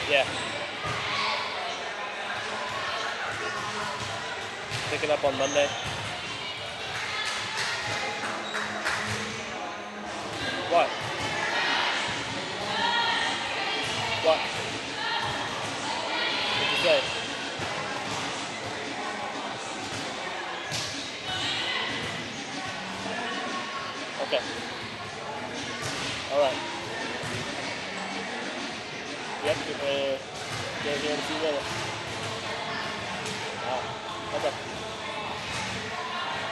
Yeah. Picking up on Monday. What? What? What'd you say? Okay. All right. Yep. Get here in a few minutes. Okay.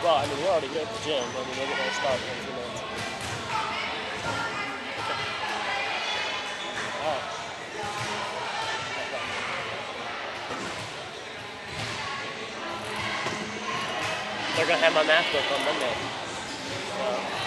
Well, I mean, we're already here at the gym. I mean, we're going to start in a few minutes. Okay. All right. They're going to have my math book on Monday. So.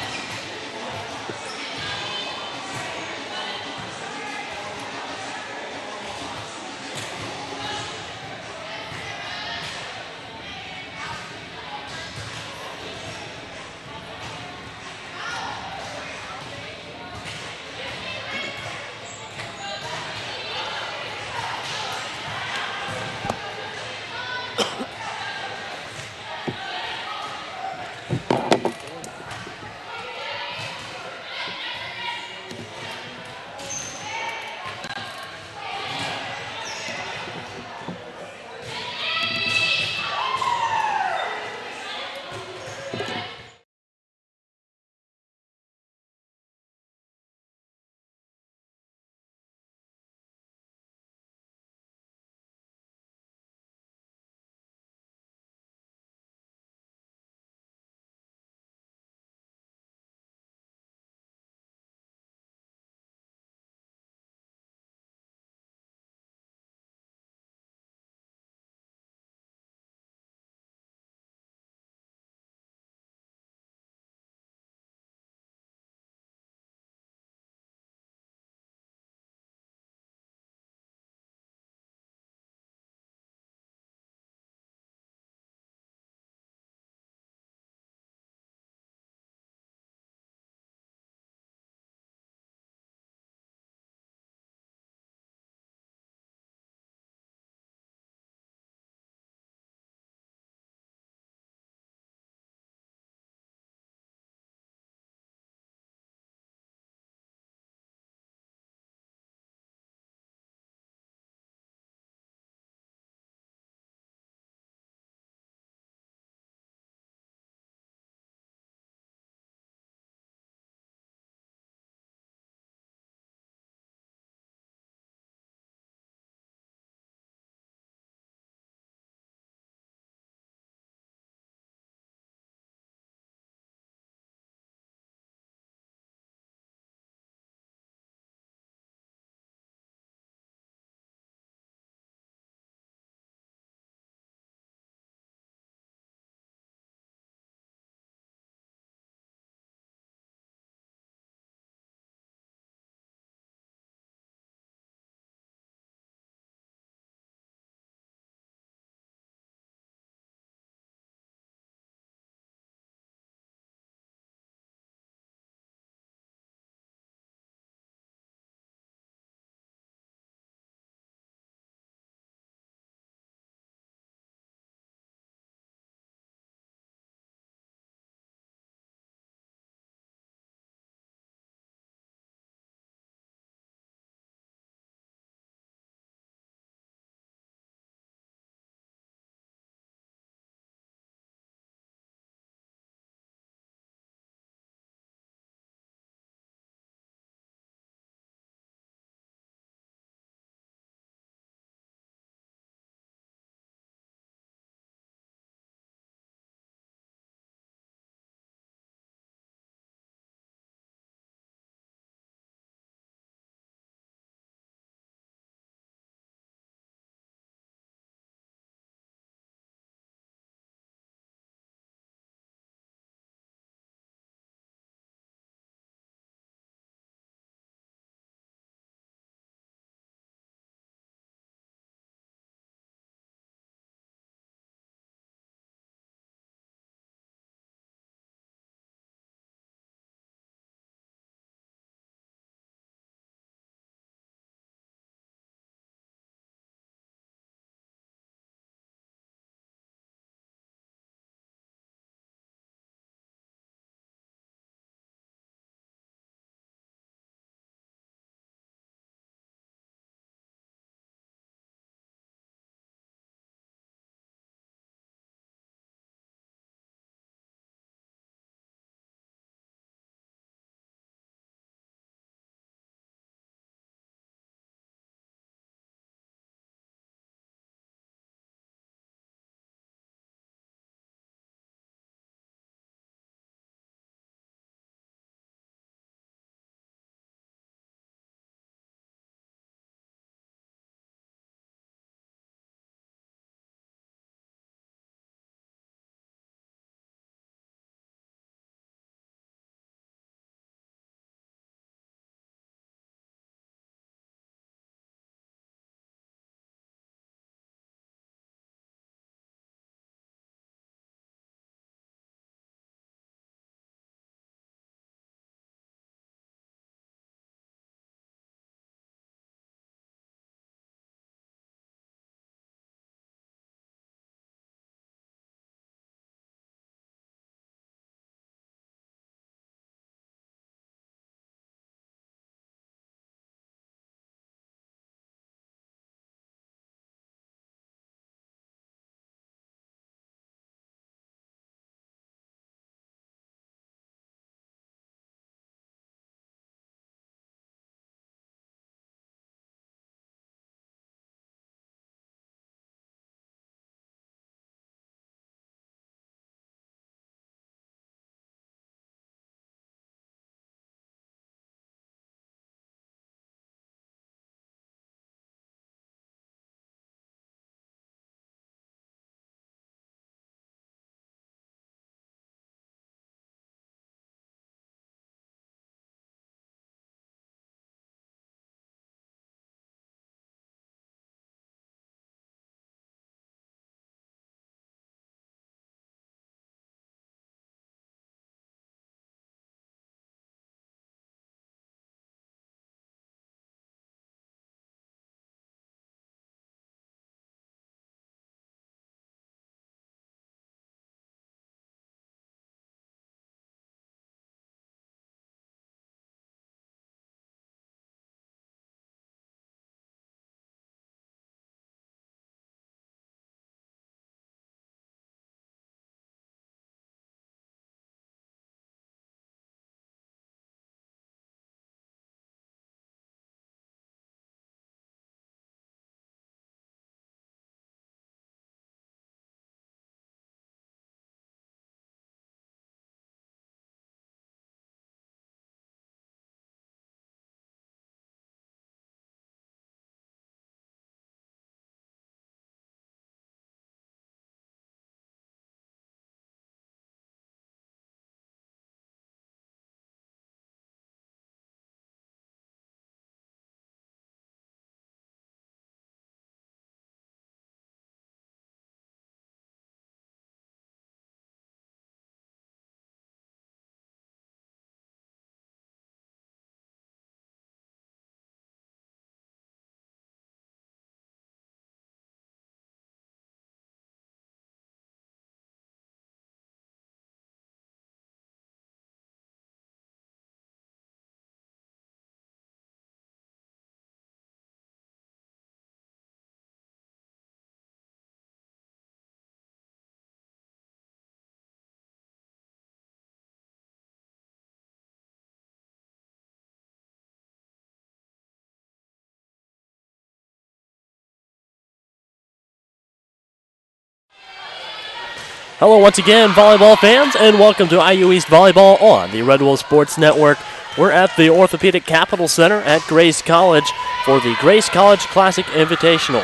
Hello once again, volleyball fans, and welcome to IU East Volleyball on the Red Wolf Sports Network. We're at the Orthopedic Capital Center at Grace College for the Grace College Classic Invitational.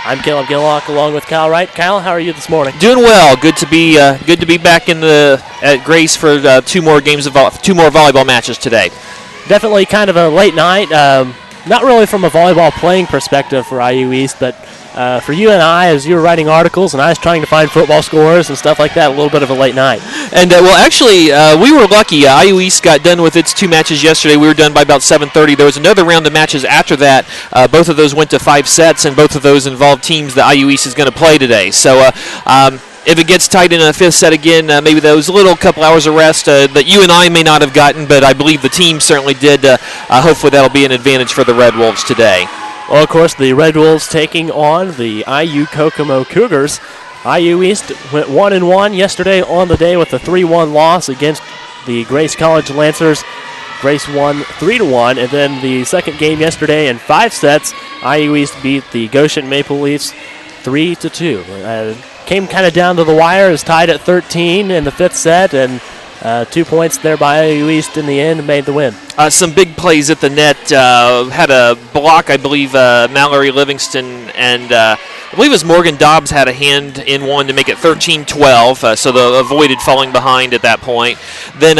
I'm Caleb Gillock along with Kyle Wright. Kyle, how are you this morning? Doing well. Good to be back at Grace for two more volleyball matches today. Definitely kind of a late night. Not really from a volleyball playing perspective for IU East, but for you and I, as you were writing articles and I was trying to find football scores and stuff like that, a little bit of a late night. And, actually, we were lucky. IU East got done with its two matches yesterday. We were done by about 7:30. There was another round of matches after that. Both of those went to 5 sets, and both of those involved teams that IU East is going to play today. So, if it gets tight in a fifth set again, maybe those little couple hours of rest that you and I may not have gotten, but I believe the team certainly did. Hopefully that'll be an advantage for the Red Wolves today. Well, of course, the Red Wolves taking on the IU Kokomo Cougars. IU East went 1-1 yesterday on the day with a 3-1 loss against the Grace College Lancers. Grace won 3-1, and then the second game yesterday in 5 sets, IU East beat the Goshen Maple Leafs 3-2. Came kind of down to the wire, is tied at 13 in the 5th set, and 2 points there by IU East in the end made the win. Some big plays at the net. Had a block, I believe, Mallory Livingston, and I believe it was Morgan Dobbs had a hand in one to make it 13-12, so they avoided falling behind at that point. Then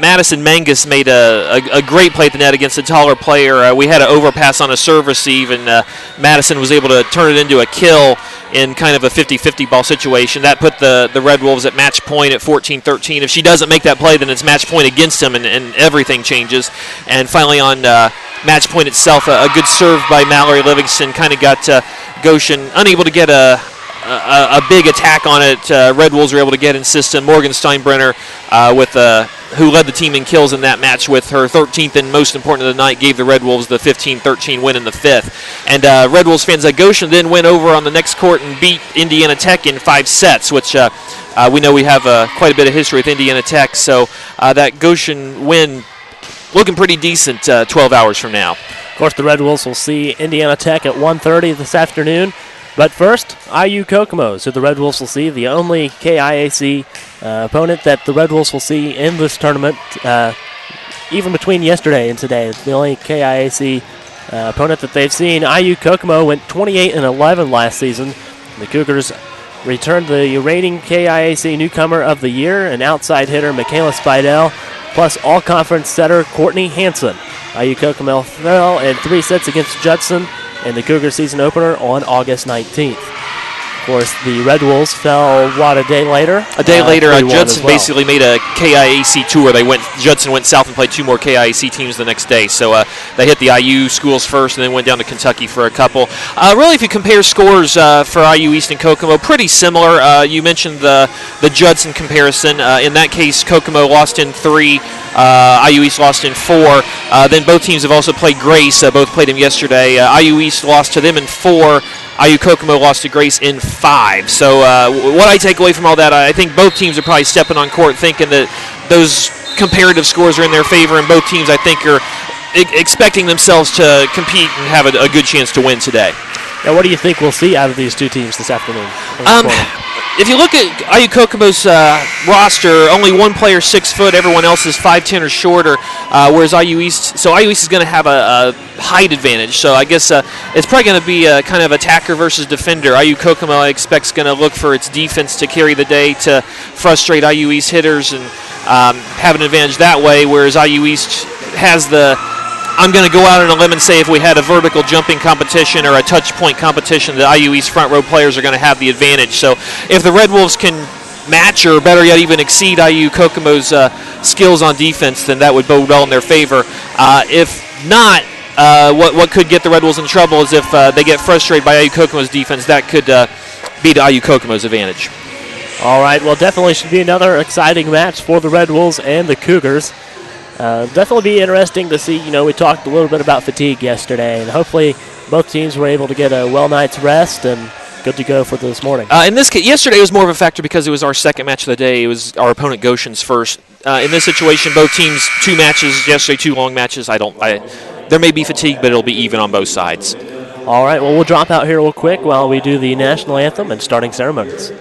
Madison Mangus made a great play at the net against a taller player. We had an overpass on a serve receive, and Madison was able to turn it into a kill in kind of a 50-50 ball situation. That put the Red Wolves at match point at 14-13. If she doesn't make that play, then it's match point against them, and everything changes. And finally on match point itself, a good serve by Mallory Livingston kind of got Goshen unable to get a big attack on it. Red Wolves were able to get in system. Morgan Steinbrenner, who led the team in kills in that match with her 13th and most important of the night, gave the Red Wolves the 15-13 win in the 5th. And Red Wolves fans at Goshen then went over on the next court and beat Indiana Tech in 5 sets, which we know we have quite a bit of history with Indiana Tech. So that Goshen win looking pretty decent 12 hours from now. Of course, the Red Wolves will see Indiana Tech at 1:30 this afternoon. But first, IU Kokomo. So the Red Wolves will see the only KIAC opponent that the Red Wolves will see in this tournament, even between yesterday and today. It's the only KIAC opponent that they've seen. IU Kokomo went 28-11 last season. The Cougars returned the reigning KIAC newcomer of the year, an outside hitter, Michaela Spidell, plus all-conference setter Courtney Hansen. IU Kokomo fell in 3 sets against Judson in the Cougar season opener on August 19th. Of course, the Red Wolves fell, a day later? A day later, Judson basically made a KIAC tour. Judson went south and played 2 more KIAC teams the next day. So they hit the IU schools first and then went down to Kentucky for a couple. Really, if you compare scores for IU East and Kokomo, pretty similar. You mentioned the Judson comparison. In that case, Kokomo lost in 3. IU East lost in 4. Then both teams have also played Grace. Both played them yesterday. IU East lost to them in 4. IU Kokomo lost to Grace in 5. So what I take away from all that, I think both teams are probably stepping on court thinking that those comparative scores are in their favor, and both teams, I think, are expecting themselves to compete and have a good chance to win today. Now, what do you think we'll see out of these two teams this afternoon? If you look at IU Kokomo's roster, only one player 6 foot, everyone else is 5'10" or shorter, whereas IU East is going to have a height advantage. So I guess it's probably going to be a kind of attacker versus defender. IU Kokomo, I expect, is going to look for its defense to carry the day to frustrate IU East hitters and have an advantage that way, whereas IU East has I'm going to go out on a limb and say if we had a vertical jumping competition or a touch point competition, the IU East front row players are going to have the advantage. So if the Red Wolves can match or better yet even exceed IU Kokomo's skills on defense, then that would bode well in their favor. If not, what could get the Red Wolves in trouble is if they get frustrated by IU Kokomo's defense. That could be to IU Kokomo's advantage. All right, well, definitely should be another exciting match for the Red Wolves and the Cougars. Definitely be interesting to see. We talked a little bit about fatigue yesterday, and hopefully both teams were able to get a well night's rest and good to go for this morning. In this case, yesterday was more of a factor because it was our second match of the day. It was our opponent Goshen's first. In this situation, both teams, 2 matches yesterday, 2 long matches. There may be fatigue, but it'll be even on both sides. All right, well, we'll drop out here real quick while we do the national anthem and starting ceremonies.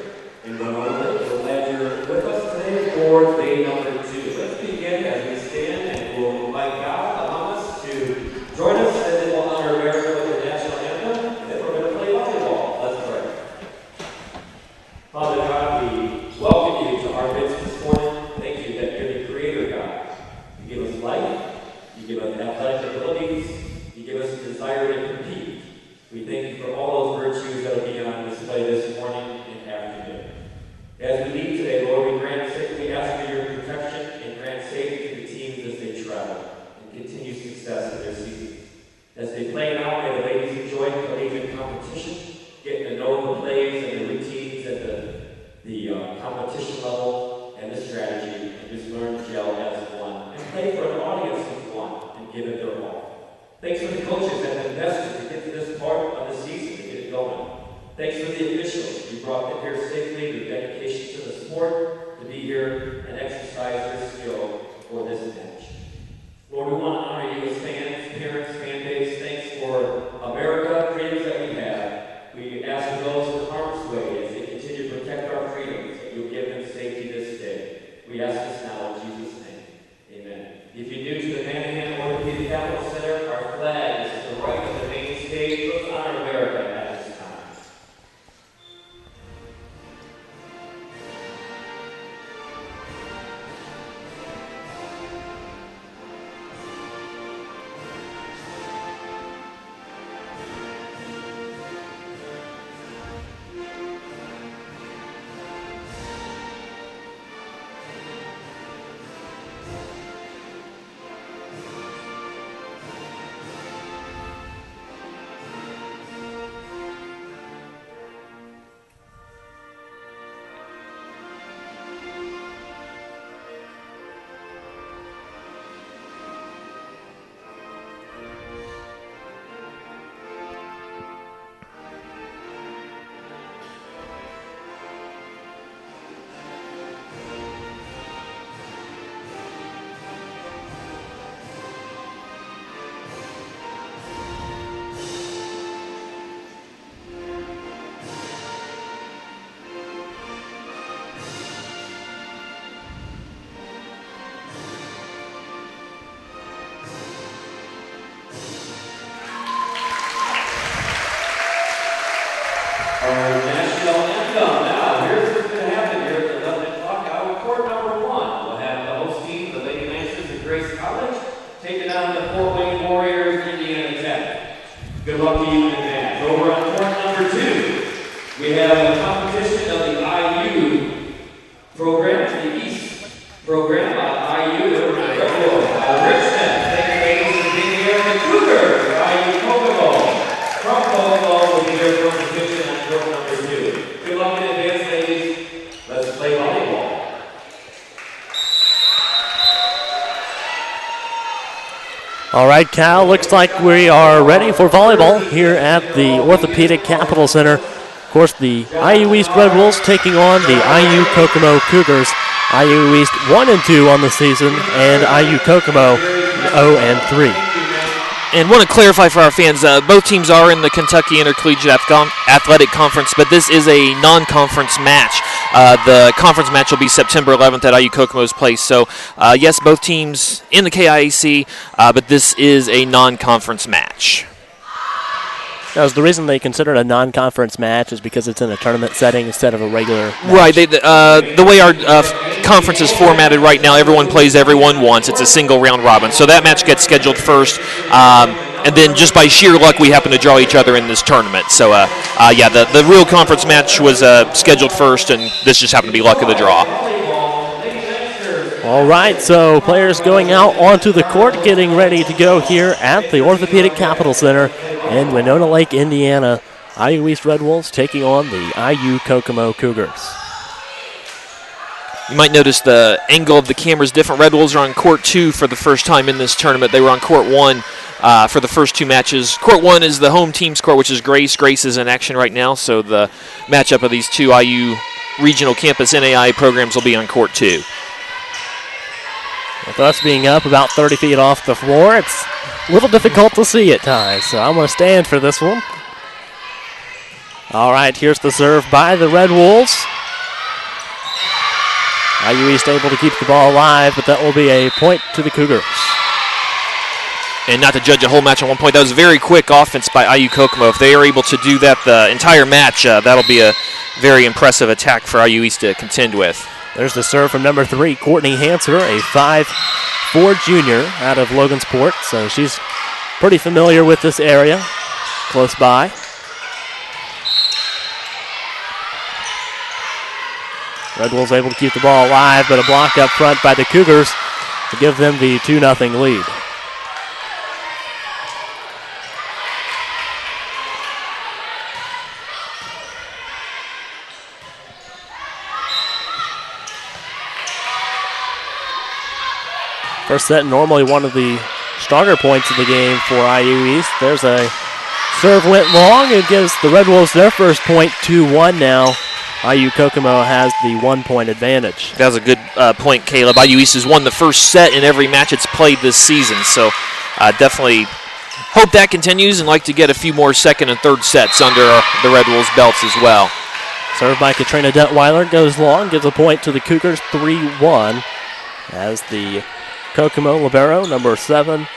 our national anthem. Now, here's what's going to happen here at the 11 o'clock hour. Court number 1 will have the host team, the Lady Lancers of Grace College, taking on the Fort Wayne Warriors, Indiana Tech. Good luck to you in advance. Over on court number 2, we have a competition of the IU program, the East program. IU, Richmond, taking ladies to the Indiana Cougars, IU Kokomo. From Volleyball will be their competition on court number 2. Good luck in advance, ladies. Let's play volleyball. All right, Cal, looks like we are ready for volleyball here at the Orthopedic Capital Center. Of course, the IU East Red Wolves taking on the IU Kokomo Cougars. IU East 1-2 on the season, and IU Kokomo 0-3. And want to clarify for our fans, both teams are in the Kentucky Intercollegiate Athletic Conference, but this is a non-conference match. The conference match will be September 11th at IU Kokomo's place. So, yes, both teams in the KIAC, but this is a non-conference match. Now, the reason they consider it a non-conference match is because it's in a tournament setting instead of a regular match. Right. The way our conference is formatted right now, everyone plays everyone once. It's a single round robin. So that match gets scheduled first, and then just by sheer luck, we happen to draw each other in this tournament. So, yeah, the real conference match was scheduled first, and this just happened to be luck of the draw. All right, so players going out onto the court, getting ready to go here at the Orthopedic Capital Center in Winona Lake, Indiana. IU East Red Wolves taking on the IU Kokomo Cougars. You might notice the angle of the camera is different. Red Wolves are on court 2 for the first time in this tournament. They were on court 1 for the first 2 matches. Court 1 is the home team's court, which is Grace. Grace is in action right now, so the matchup of these 2 IU regional campus NAIA programs will be on court 2. With us being up about 30 feet off the floor, it's a little difficult to see at times, so I'm going to stand for this one. All right, here's the serve by the Red Wolves. IU East able to keep the ball alive, but that will be a point to the Cougars. And not to judge a whole match on one point, that was a very quick offense by IU Kokomo. If they are able to do that the entire match, that'll be a very impressive attack for IU East to contend with. There's the serve from number 3, Courtney Hanser, a 5'4" junior out of Logansport, so she's pretty familiar with this area, close by. Red Wolves able to keep the ball alive, but a block up front by the Cougars to give them the 2-0 lead. First set, normally one of the stronger points of the game for IU East. There's a serve went long. It gives the Red Wolves their first point, 2-1 now. IU Kokomo has the 1-point advantage. That was a good point, Caleb. IU East has won the first set in every match it's played this season, so definitely hope that continues and like to get a few more second and third sets under the Red Wolves' belts as well. Served by Katrina Detweiler goes long, gives a point to the Cougars, 3-1, as the Kokomo libero, number 7,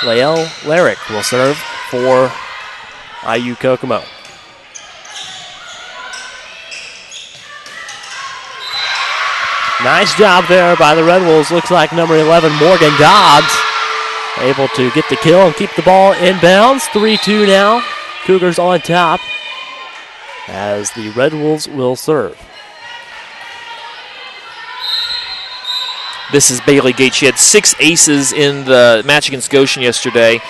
Lael Larrick will serve for IU Kokomo. Nice job there by the Red Wolves. Looks like number 11, Morgan Dobbs, able to get the kill and keep the ball inbounds. 3-2 now. Cougars on top as the Red Wolves will serve. This is Bailey Gates. She had 6 aces in the match against Goshen yesterday.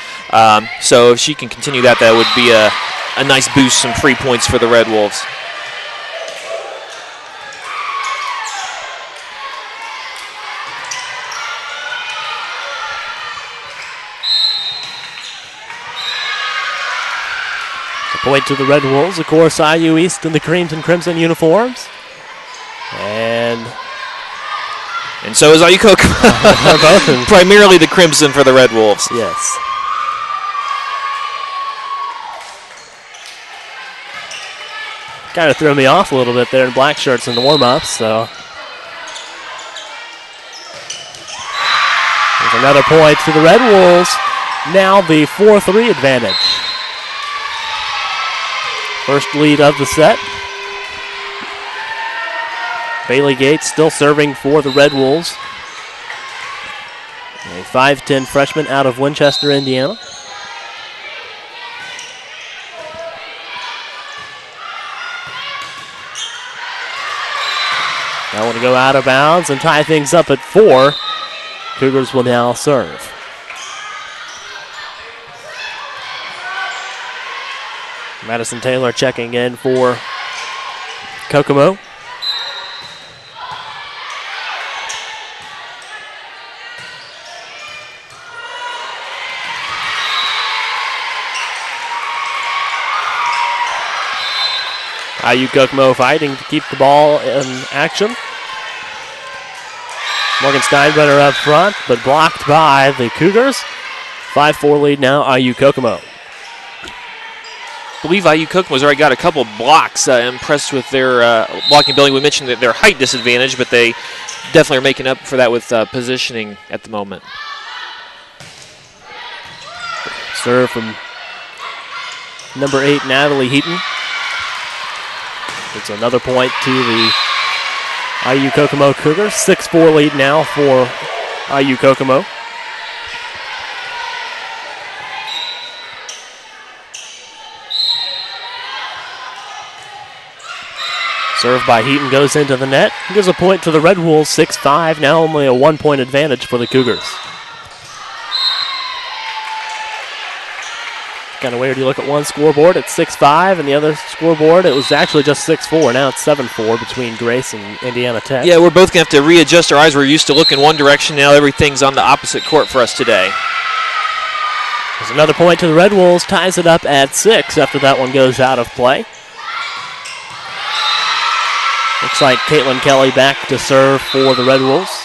So if she can continue that, that would be a nice boost, some free points for the Red Wolves. A point to the Red Wolves. Of course, IU East in the creams and crimson uniforms. And so is IU Kokomo. Primarily the crimson for the Red Wolves. Yes. Kind of threw me off a little bit there in black shirts in the warm-ups, so. There's another point to the Red Wolves. Now the 4-3 advantage. First lead of the set. Bailey Gates still serving for the Red Wolves. A 5'10 freshman out of Winchester, Indiana. That one to go out of bounds and tie things up at 4. Cougars will now serve. Madison Taylor checking in for Kokomo. IU Kokomo fighting to keep the ball in action. Morgan Steinbrenner up front, but blocked by the Cougars. 5-4 lead now, IU Kokomo. I believe IU Kokomo's already got a couple blocks. Impressed with their blocking ability. We mentioned that their height disadvantage, but they definitely are making up for that with positioning at the moment. Serve from number 8, Natalie Heaton. It's another point to the IU Kokomo Cougars. 6-4 lead now for IU Kokomo. Serve by Heaton goes into the net. Gives a point to the Red Wolves, 6-5. Now only a 1-point advantage for the Cougars. Kind of weird. You look at one scoreboard, it's 6-5, and the other scoreboard, it was actually just 6-4. Now it's 7-4 between Grace and Indiana Tech. Yeah, we're both going to have to readjust our eyes. We're used to looking one direction. Now everything's on the opposite court for us today. There's another point to the Red Wolves. Ties it up at 6 after that one goes out of play. Looks like Caitlin Kelly back to serve for the Red Wolves.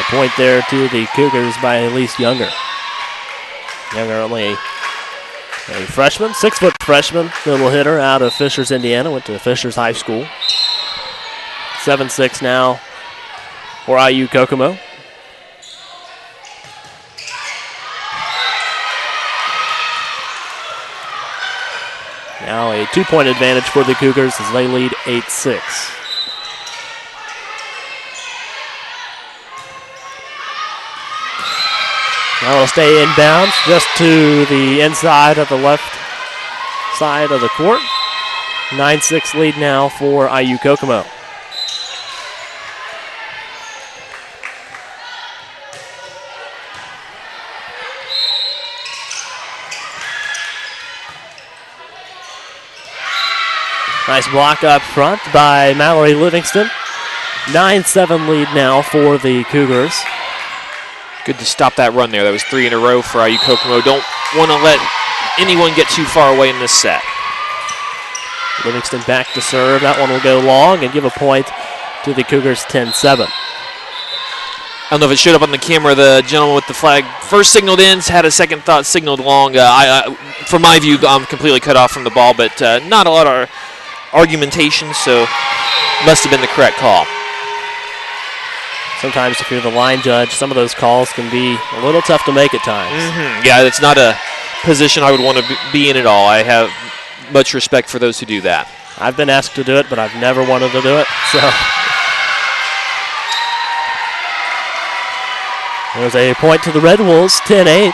Point there to the Cougars by Elise Younger. Younger only a freshman, 6-foot freshman, little hitter out of Fishers, Indiana. Went to Fishers High School. 7-6 now for IU Kokomo. Now a 2-point advantage for the Cougars as they lead 8-6. Now it'll stay inbounds just to the inside of the left side of the court. 9-6 lead now for IU Kokomo. Nice block up front by Mallory Livingston. 9-7 lead now for the Cougars. Good to stop that run there. That was 3 in a row for IU Kokomo. Don't want to let anyone get too far away in this set. Livingston back to serve. That one will go long and give a point to the Cougars, 10-7. I don't know if it showed up on the camera. The gentleman with the flag first signaled in, had a second thought, signaled long. From my view, I'm completely cut off from the ball, but not a lot of argumentation, so must have been the correct call. Sometimes if you're the line judge, some of those calls can be a little tough to make at times. Mm-hmm. Yeah, it's not a position I would want to be in at all. I have much respect for those who do that. I've been asked to do it, but I've never wanted to do it. So there's a point to the Red Wolves, 10-8.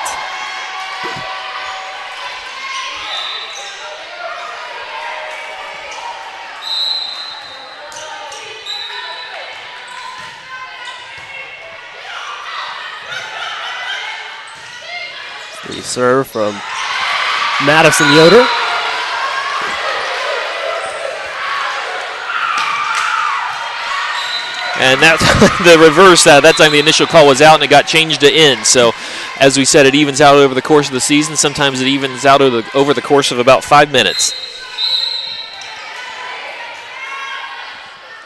The serve from Madison Yoder. And that's the reverse. That time the initial call was out and it got changed to in. So as we said, it evens out over the course of the season. Sometimes it evens out over the course of about 5 minutes.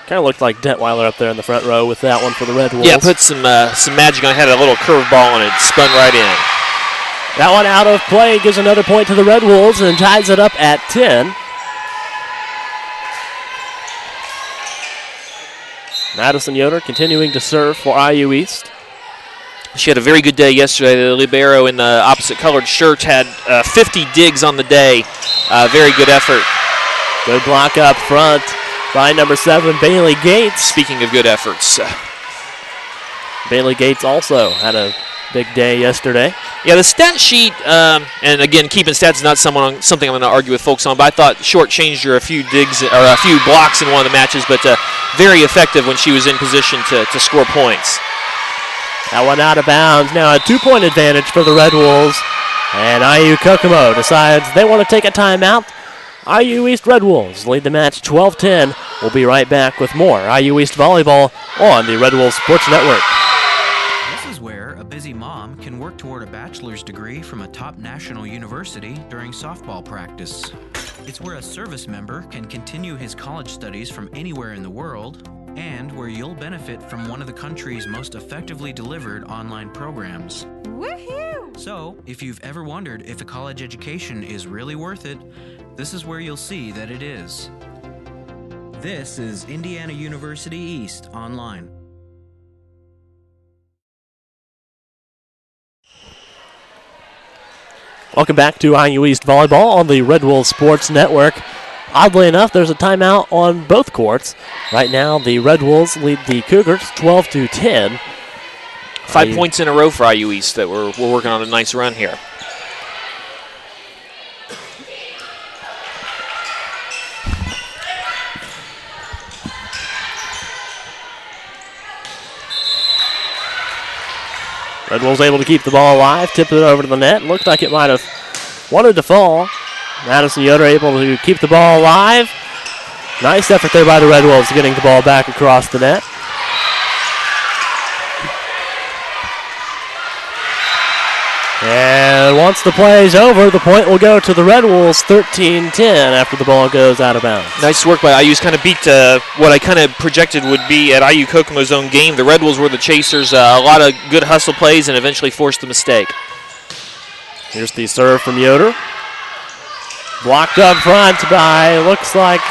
Kind of looked like Detweiler up there in the front row with that one for the Red Wolves. Yeah, put some magic on it. Had a little curve ball and it spun right in. That one out of play gives another point to the Red Wolves and ties it up at 10. Madison Yoder continuing to serve for IU East. She had a very good day yesterday. The libero in the opposite colored shirt had 50 digs on the day. Very good effort. Good block up front by number 7, Bailey Gates. Speaking of good efforts. Bailey Gates also had a big day yesterday. Yeah, the stat sheet, and again, keeping stats is not something I'm going to argue with folks on, but I thought shortchanged her a few digs or a few blocks in one of the matches, but very effective when she was in position to score points. That one out of bounds. Now a 2-point advantage for the Red Wolves. And IU Kokomo decides they want to take a timeout. IU East Red Wolves lead the match 12-10. We'll be right back with more IU East Volleyball on the Red Wolves Sports Network. This is where a busy mom can work toward a bachelor's degree from a top national university during softball practice. It's where a service member can continue his college studies from anywhere in the world, and where you'll benefit from one of the country's most effectively delivered online programs. Woohoo! So, if you've ever wondered if a college education is really worth it, this is where you'll see that it is. This is Indiana University East Online. Welcome back to IU East Volleyball on the Red Wolves Sports Network. Oddly enough, there's a timeout on both courts. Right now, the Red Wolves lead the Cougars 12-10. 5 points in a row for IU East that we're working on a nice run here. Red Wolves able to keep the ball alive, tip it over to the net. Looked like it might have wanted to fall. Madison Yoder able to keep the ball alive. Nice effort there by the Red Wolves getting the ball back across the net. And once the play is over, the point will go to the Red Wolves 13-10 after the ball goes out of bounds. Nice work by IU's kind of beat what I kind of projected would be at IU Kokomo's own game. The Red Wolves were the chasers, a lot of good hustle plays, and eventually forced the mistake. Here's the serve from Yoder. Blocked up front by, looks like,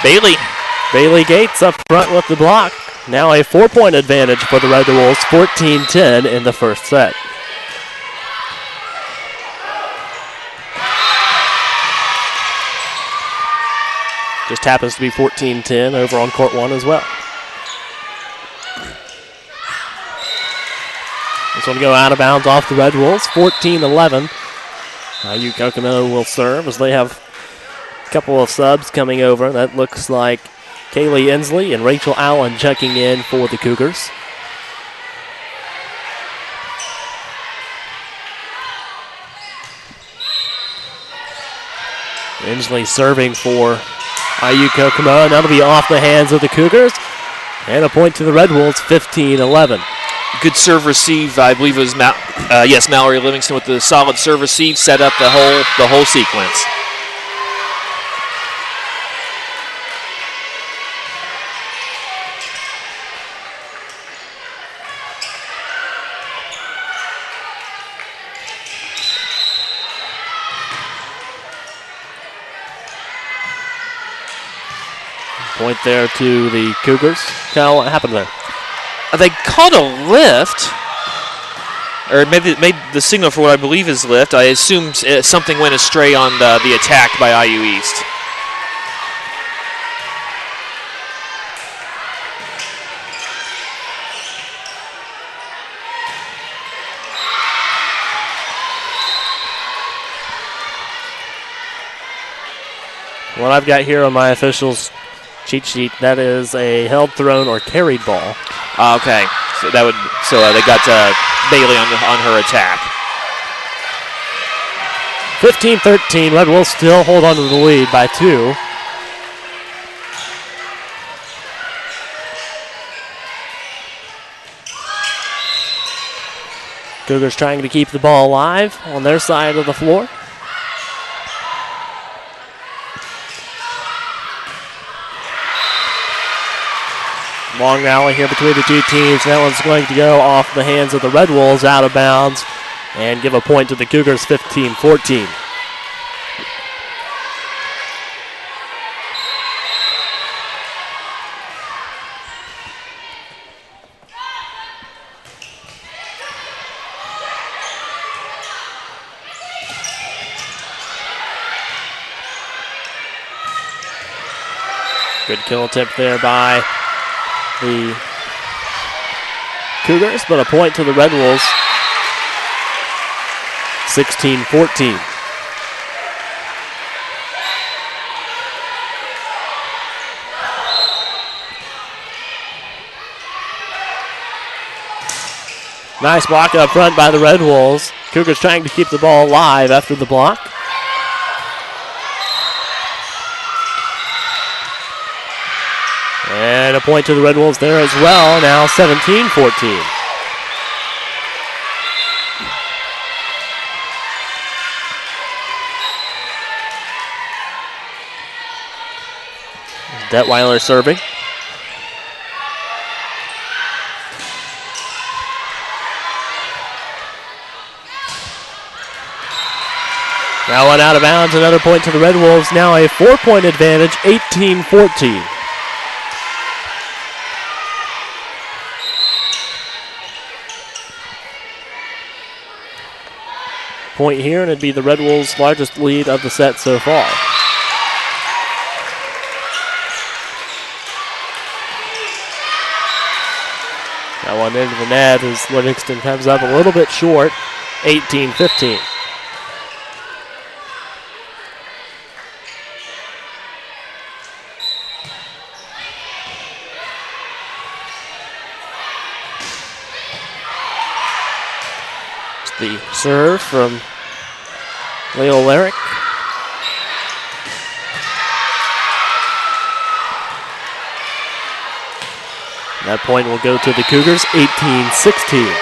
Bailey Gates up front with the block. Now a 4-point advantage for the Red Wolves, 14-10 in the first set. Just happens to be 14-10 over on court 1 as well. This one go out of bounds off the Red Wolves, 14-11. IU Kokomo will serve as they have a couple of subs coming over. That looks like Kaylee Inslee and Rachel Allen checking in for the Cougars. Inslee serving for IU Kokomo, and that'll be off the hands of the Cougars. And a point to the Red Wolves, 15-11. Good serve receive. I believe it was Mallory Livingston with the solid serve receive, set up the whole sequence. Point there to the Cougars. Kyle, what happened there? They called a lift, or made the signal for what I believe is lift. I assume something went astray on the attack by IU East. What I've got here on my officials cheat sheet, that is a held, thrown, or carried ball. Okay, so they got Bailey on her attack. 15-13, Red Wolves still hold on to the lead by 2. Cougars trying to keep the ball alive on their side of the floor. Long rally here between the two teams. That one's going to go off the hands of the Red Wolves, out of bounds. and give a point to the Cougars, 15-14. Good kill attempt there by the Cougars, but a point to the Red Wolves, 16-14. Nice block up front by the Red Wolves. Cougars trying to keep the ball alive after the block. And a point to the Red Wolves there as well, now 17-14. Detweiler serving. Now one out of bounds, another point to the Red Wolves, now a 4-point advantage, 18-14. Point here, and it'd be the Red Wolves' largest lead of the set so far. That one into the net as Livingston comes up a little bit short, 18-15. The serve from Leo Lyric. That point will go to the Cougars, 18-16.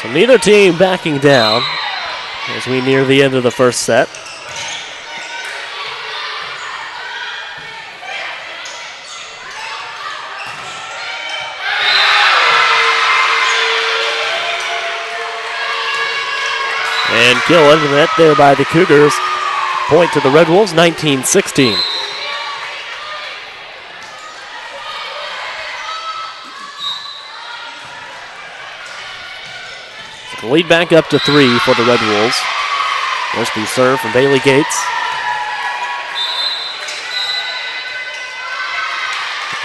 So neither team backing down as we near the end of the first set. And kill under the net there by the Cougars. Point to the Red Wolves, 19-16. The lead back up to 3 for the Red Wolves. There's the serve from Bailey Gates.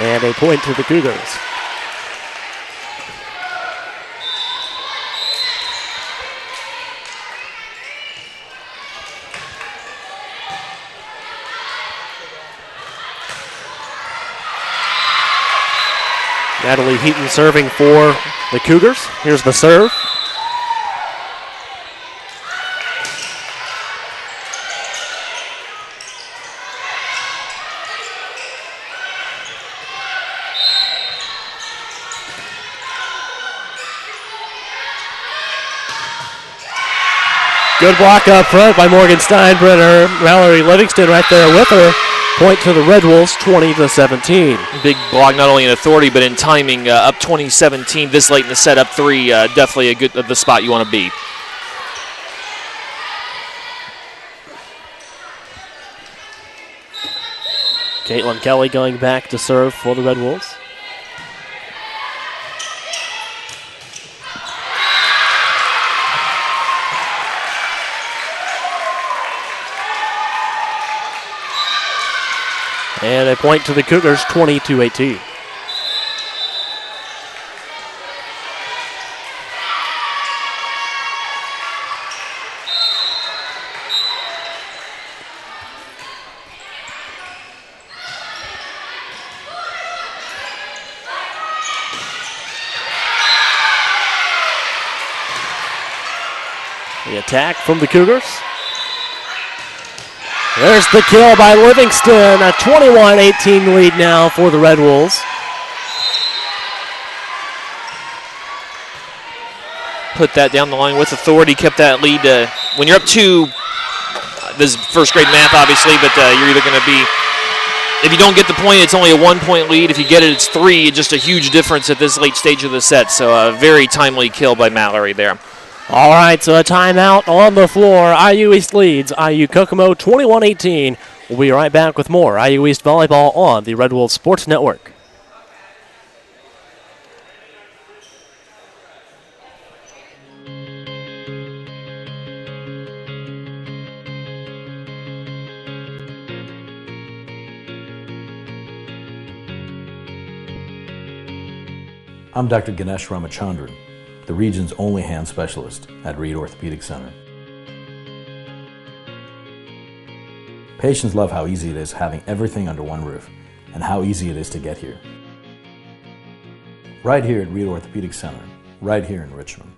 And a point to the Cougars. Natalie Heaton serving for the Cougars. Here's the serve. Good block up front by Morgan Steinbrenner. Mallory Livingston right there with her. Point to the Red Wolves, 20-17. Big block, not only in authority, but in timing. Up 20-17 this late in the set, up 3. Definitely a good the spot you want to be. Caitlin Kelly going back to serve for the Red Wolves. And a point to the Cougars, 22-18. The attack from the Cougars. There's the kill by Livingston. A 21-18 lead now for the Red Wolves. Put that down the line with authority, kept that lead. When you're up 2, this is first grade math obviously, but you're either going to be if you don't get the point, it's only a 1-point lead. If you get it, it's 3. Just a huge difference at this late stage of the set. So a very timely kill by Mallory there. All right, so a timeout on the floor. IU East leads IU Kokomo 21-18. We'll be right back with more IU East volleyball on the Red Wolves Sports Network. I'm Dr. Ganesh Ramachandran, the region's only hand specialist at Reed Orthopedic Center. Patients love how easy it is having everything under one roof and how easy it is to get here. Right here at Reed Orthopedic Center, right here in Richmond.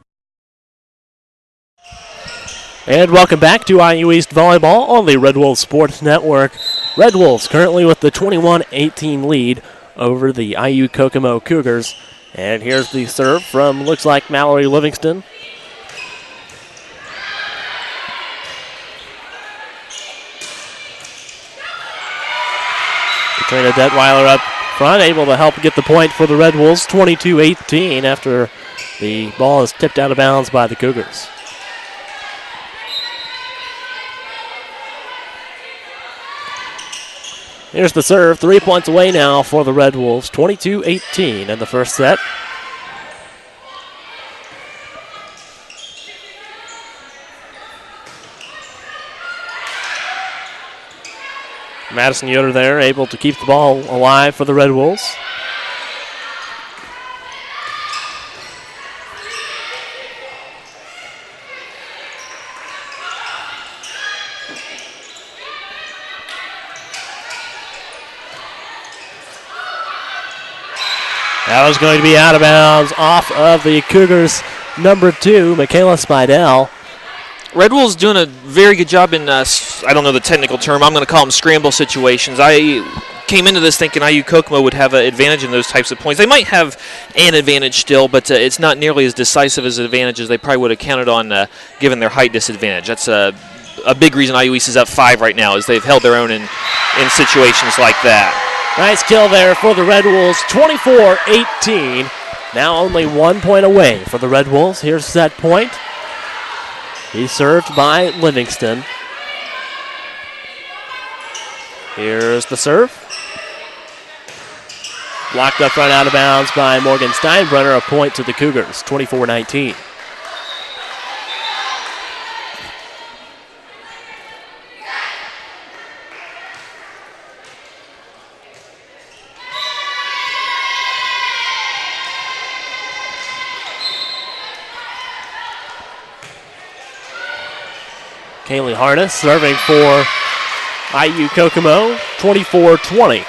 And welcome back to IU East volleyball on the Red Wolves Sports Network. Red Wolves currently with the 21-18 lead over the IU Kokomo Cougars. And here's the serve from, looks like, Mallory Livingston. Katrina Detweiler up front, able to help get the point for the Red Wolves, 22-18 after the ball is tipped out of bounds by the Cougars. Here's the serve, 3 points away now for the Red Wolves, 22-18 in the first set. Madison Yoder there, able to keep the ball alive for the Red Wolves. That was going to be out of bounds off of the Cougars' number 2, Michaela Spidell. Red Wolves doing a very good job in, I don't know the technical term, I'm going to call them scramble situations. I came into this thinking IU Kokomo would have an advantage in those types of points. They might have an advantage still, but it's not nearly as decisive as an advantage as they probably would have counted on given their height disadvantage. That's a big reason IU East is up 5 right now, is they've held their own in situations like that. Nice kill there for the Red Wolves, 24-18. Now only 1 point away for the Red Wolves. Here's set point. He's served by Livingston. Here's the serve. Blocked up front out of bounds by Morgan Steinbrenner. A point to the Cougars, 24-19. Kaylee Harness serving for IU Kokomo, 24-20.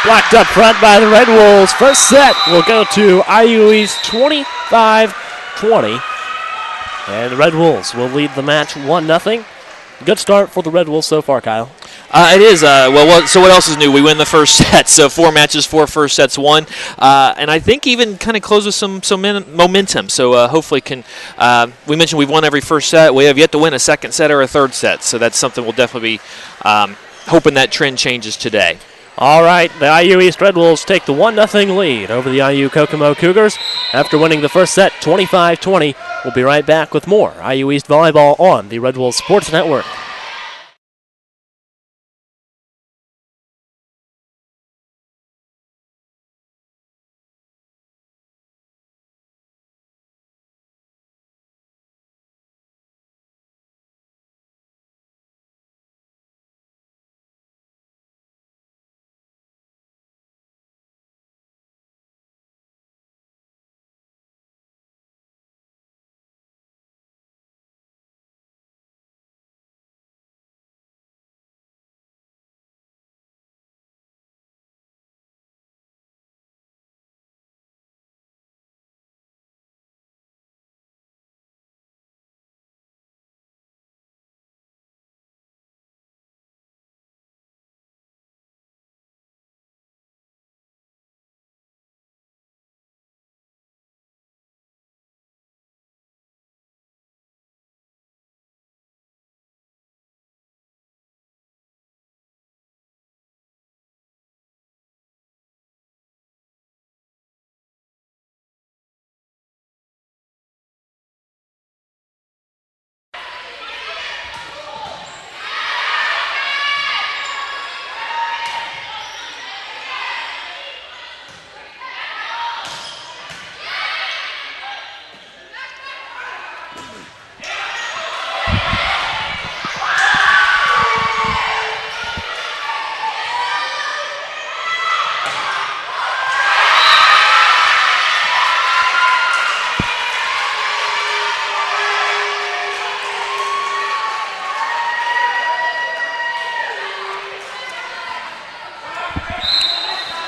Blocked up front by the Red Wolves. First set will go to IU East, 25-20. And the Red Wolves will lead the match 1-0. Good start for the Red Wolves so far, Kyle. It is. So what else is new? We win the first set. So 4 matches, 4 first sets won. And I think even kind of close with some momentum. So hopefully we mentioned we've won every first set. We have yet to win a second set or a third set. So that's something we'll definitely be hoping that trend changes today. All right, the IU East Red Wolves take the 1-0 lead over the IU Kokomo Cougars after winning the first set 25-20. We'll be right back with more IU East volleyball on the Red Wolves Sports Network.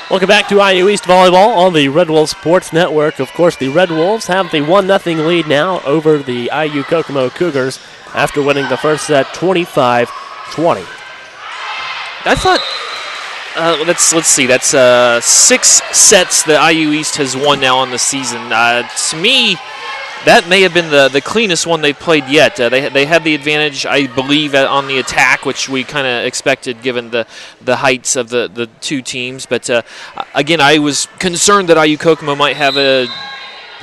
Welcome back to IU East Volleyball on the Red Wolves Sports Network. Of course, the Red Wolves have the 1-0 lead now over the IU Kokomo Cougars after winning the first set 25-20. I thought, let's see, that's 6 sets that IU East has won now on the season. To me, that may have been the cleanest one they've played yet. They had the advantage, I believe, on the attack, which we kind of expected given the heights of the two teams. But again, I was concerned that IU Kokomo might have a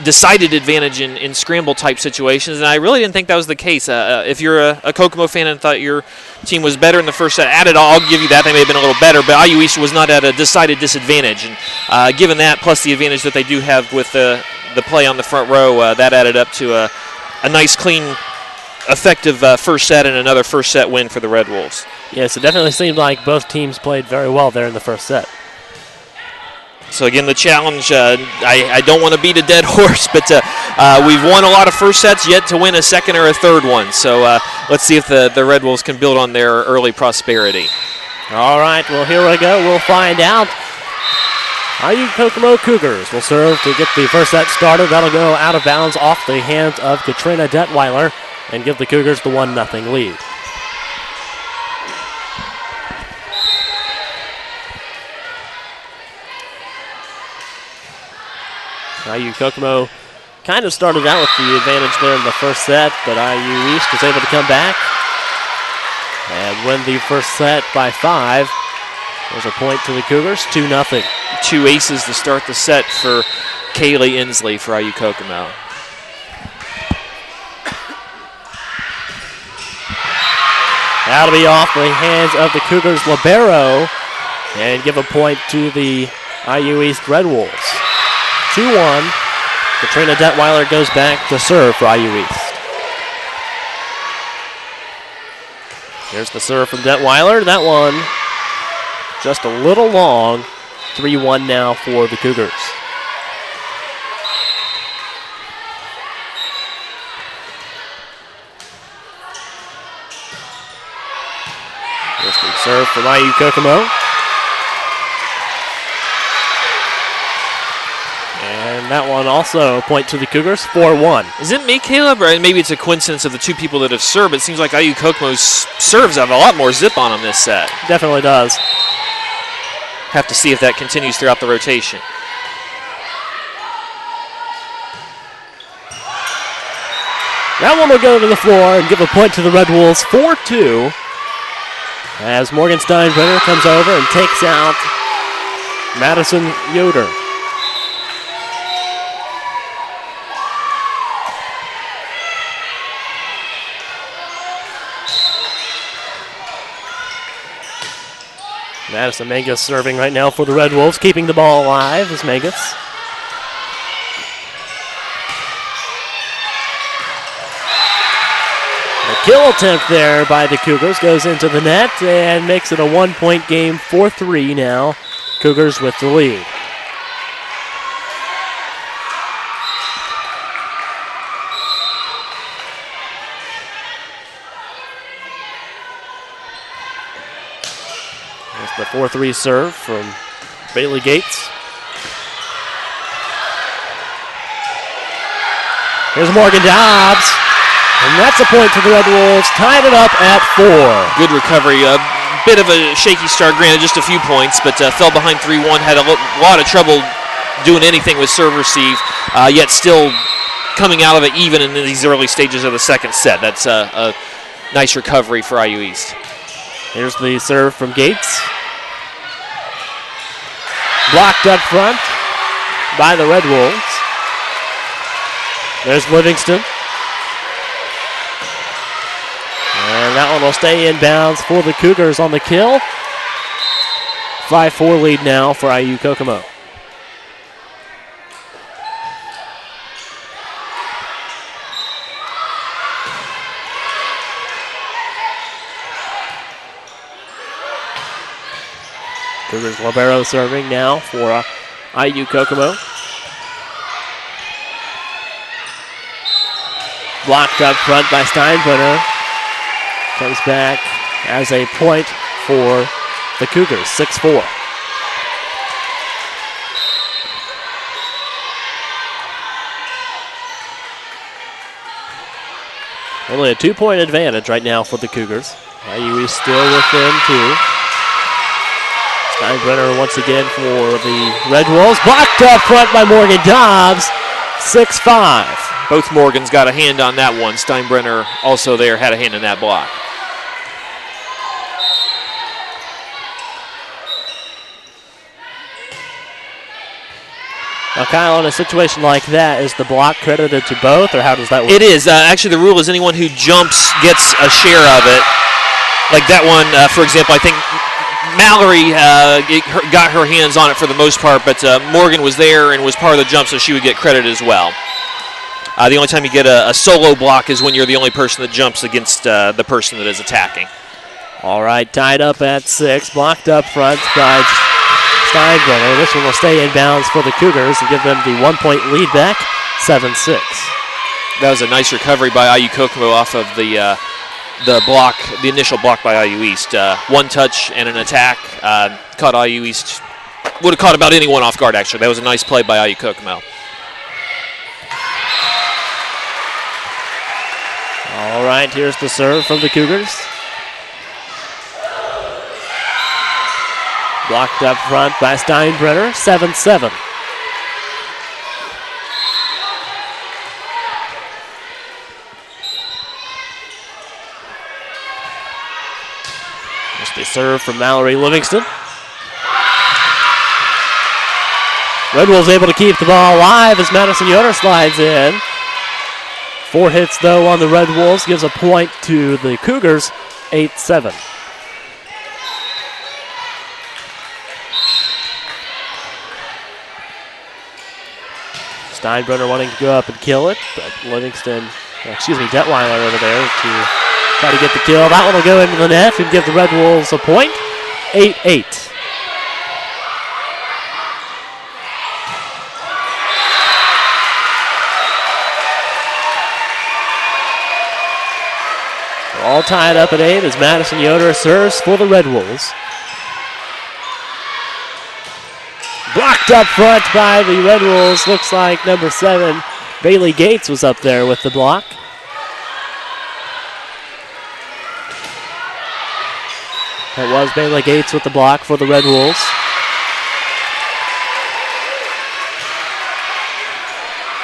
decided advantage in scramble-type situations, and I really didn't think that was the case. If you're a Kokomo fan and thought your team was better in the first set, I'll give you that. They may have been a little better, but IU East was not at a decided disadvantage. And given that, plus the advantage that they do have with the play on the front row, that added up to a nice, clean, effective first set and another first set win for the Red Wolves. Yes, it definitely seemed like both teams played very well there in the first set. So again, the challenge, I don't want to beat a dead horse, but we've won a lot of first sets, yet to win a second or a third one. So let's see if the Red Wolves can build on their early prosperity. All right, well, here we go. We'll find out. IU Kokomo Cougars will serve to get the first set started. That'll go out of bounds off the hands of Katrina Detweiler and give the Cougars the 1-0 lead. IU Kokomo kind of started out with the advantage there in the first set, but IU East was able to come back and win the first set by 5. There's a point to the Cougars, 2-0. 2 aces to start the set for Kaylee Inslee for IU Kokomo. That'll be off the hands of the Cougars libero and give a point to the IU East Red Wolves. 2-1. Katrina Detweiler goes back to serve for IU East. Here's the serve from Detweiler. That one just a little long. 3-1 now for the Cougars. Here's the serve from IU Kokomo. And that one also a point to the Cougars, 4-1. Is it me, Caleb, or maybe it's a coincidence of the two people that have served? It seems like IU Kokomo's serves have a lot more zip on them this set. Definitely does. Have to see if that continues throughout the rotation. That one will go to the floor and give a point to the Red Wolves, 4-2. As Morgan Steinbrenner comes over and takes out Madison Yoder. Madison Mangus serving right now for the Red Wolves, keeping the ball alive is Mangus. The kill attempt there by the Cougars goes into the net and makes it a 1-point game, 4-3 now. Cougars with the lead. The 4-3 serve from Bailey Gates. Here's Morgan Dobbs. And that's a point to the Red Wolves. Tied it up at 4. Good recovery. A bit of a shaky start, granted just a few points, but fell behind 3-1. Had a lot of trouble doing anything with serve receive, yet still coming out of it even in these early stages of the second set. That's a nice recovery for IU East. Here's the serve from Gates. Blocked up front by the Red Wolves. There's Livingston. And that one will stay in bounds for the Cougars on the kill. 5-4 lead now for IU Kokomo. Cougars libero serving now for IU Kokomo. Blocked up front by Steinbrenner. Comes back as a point for the Cougars, 6-4. Only a 2-point advantage right now for the Cougars. IU East still within 2. Steinbrenner once again for the Red Wolves. Blocked up front by Morgan Dobbs. 6-5. Both Morgans got a hand on that one. Steinbrenner also there had a hand in that block. Now, Kyle, in a situation like that, is the block credited to both, or how does that work? It is. Actually, the rule is anyone who jumps gets a share of it. Like that one, for example, I think Mallory got her hands on it for the most part, but Morgan was there and was part of the jump, so she would get credit as well. The only time you get a solo block is when you're the only person that jumps against the person that is attacking. All right, tied up at 6, blocked up front by Steinbrenner. This one will stay in bounds for the Cougars and give them the 1-point lead back, 7-6. That was a nice recovery by IU Kokomo off of the block, the initial block by IU East. One touch and an attack caught IU East. Would have caught about anyone off guard, actually. That was a nice play by IU Kokomo. All right, here's the serve from the Cougars. Blocked up front by Steinbrenner, 7-7. Here's the serve from Mallory Livingston. Red Wolves able to keep the ball alive as Madison Yoder slides in. 4 hits, though, on the Red Wolves, gives a point to the Cougars, 8-7. Steinbrenner wanting to go up and kill it, but Detweiler over there to try to get the kill. That one will go into the net and give the Red Wolves a point, 8-8. All tied up at 8 as Madison Yoder serves for the Red Wolves. Blocked up front by the Red Wolves. Looks like number 7, Bailey Gates, was up there with the block. That was Bailey Gates with the block for the Red Wolves.